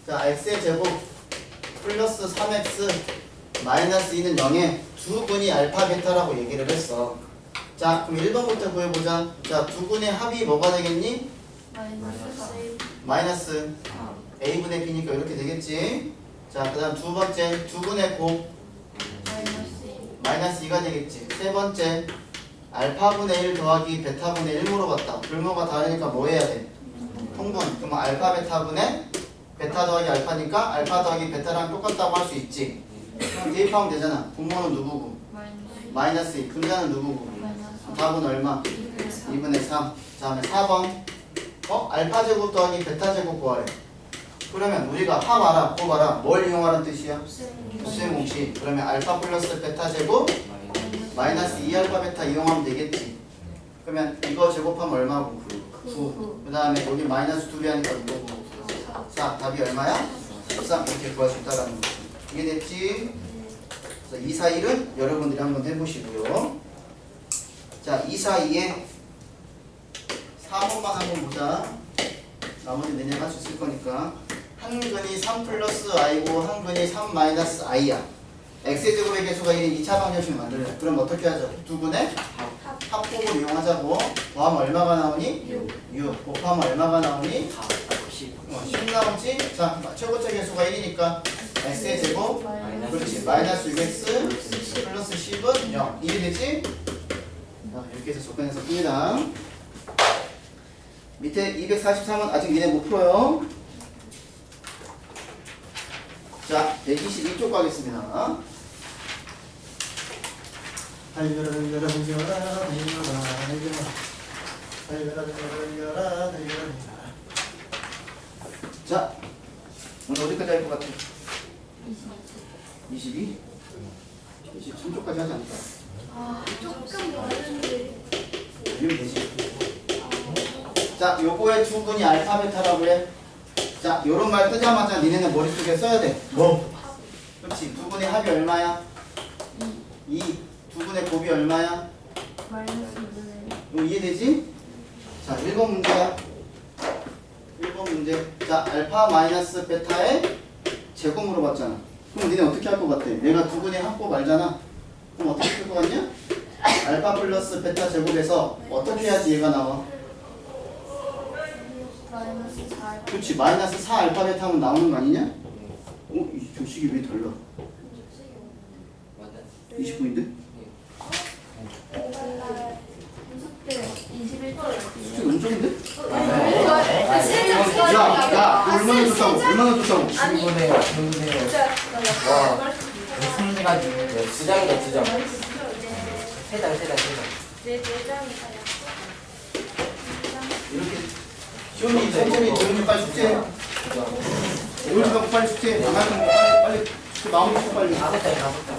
자, x의 제곱 플러스 3x 마이너스 2는 0에 두 근이 알파 베타라고 얘기를 했어. 자, 그럼 1번부터 구해보자. 자, 두 근의 합이 뭐가 되겠니? 마이너스 a분의 b니까 이렇게 되겠지. 자, 그 다음 두 번째 두 근의 곱 마이너스 2가 되겠지. 세 번째 알파분의 1 더하기 베타분의 1 물어봤다. 분모가 다르니까 뭐 해야 돼? 통분. 그러면 알파 베타분의 베타 더하기 알파니까 알파 더하기 베타랑 똑같다고 할 수 있지. 그럼 대입하면 되잖아. 분모는 누구고? 마이너스 2. 분자는 누구고? 답은 얼마? 2분의 3. 자, 다음에 4번 알파 제곱 더하기 베타 제곱 구하래. 그러면 우리가 합 알아, 곱 알아. 뭘 이용하라는 뜻이야? 수행 공식. 그러면 알파 플러스 베타 제곱 마이너스 2알파 베타 이용하면 되겠지. 그러면 이거 제곱하면 얼마고? 9. 그 다음에 여기 마이너스 2배 하니까 누구? 4. 답이 얼마야? 13. 이렇게 구할 수 있다는 거지. 이게 됐지? 그래서 2, 4, 1은 여러분들이 한번 해보시고요. 자, 2, 4, 2에 4번만 한번 보자. 나머지 내년 할 수 있을 거니까. 한 근이 3 플러스 i고 한 근이 3 마이너스 i야. x의 제곱의 개수가 1인 2차 방정식을 만들래. 그럼 어떻게 하죠? 두 분의 합곡을 이용하자고. 더하면 얼마가 나오니? 6. 곱하면 얼마가 나오니? 10 나오지? 자, 최고차 개수가 1이니까 x의 제곱 그렇지. 마이너스 6x 플러스 10은 0. 이해되지? 자, 이렇게 해서 접근해서 풉니다. 밑에 243은 아직 니네 못 풀어요. 자, 122쪽 가겠습니다. 달려라 달려라 달려라 달려라 달려라 달려라 달려라. 자, 오늘 어디까지 할 것 같아? 22? 23쪽까지 하지 않을까? 조금 많은데. 이러면 되지. 자, 요거의 두 분이 알파 베타라고 해. 자, 요런 말 뜨자마자 니네는 머릿속에 써야 돼. 뭐? 그렇지. 두 분의 합이 얼마야? 2. 두 분의 곱이 얼마야? 이거 이해되지? 자, 1번 문제야. 1번 문제. 자, 알파 마이너스 베타의 제곱 물어봤잖아. 그럼 니네 어떻게 할 것 같아? 내가 두 분의 합곱 알잖아. 그럼 어떻게 할 것 같냐? 알파 플러스 베타 제곱에서 어떻게 해야지 얘가 나와? 마이너스 4. 그렇지. 마이너스 4 알파 베타 하면 나오는 거 아니냐? 이 조식이 왜 달라? 20분인데? 수치 너무 적은데? 야, 얼마나 좋다고? 얼마나 좋다고? 충분해요. 충분해요. 와. 무슨 문제가 두 장이다, 두 장. 세 장. 이렇게 시험이 천천히 들으면 빨리 숙제해. 오늘도 빨리 숙제해. 안 하면 빨리 숙제 마무리 좀 빨리. 다섯 장이 다섯 장.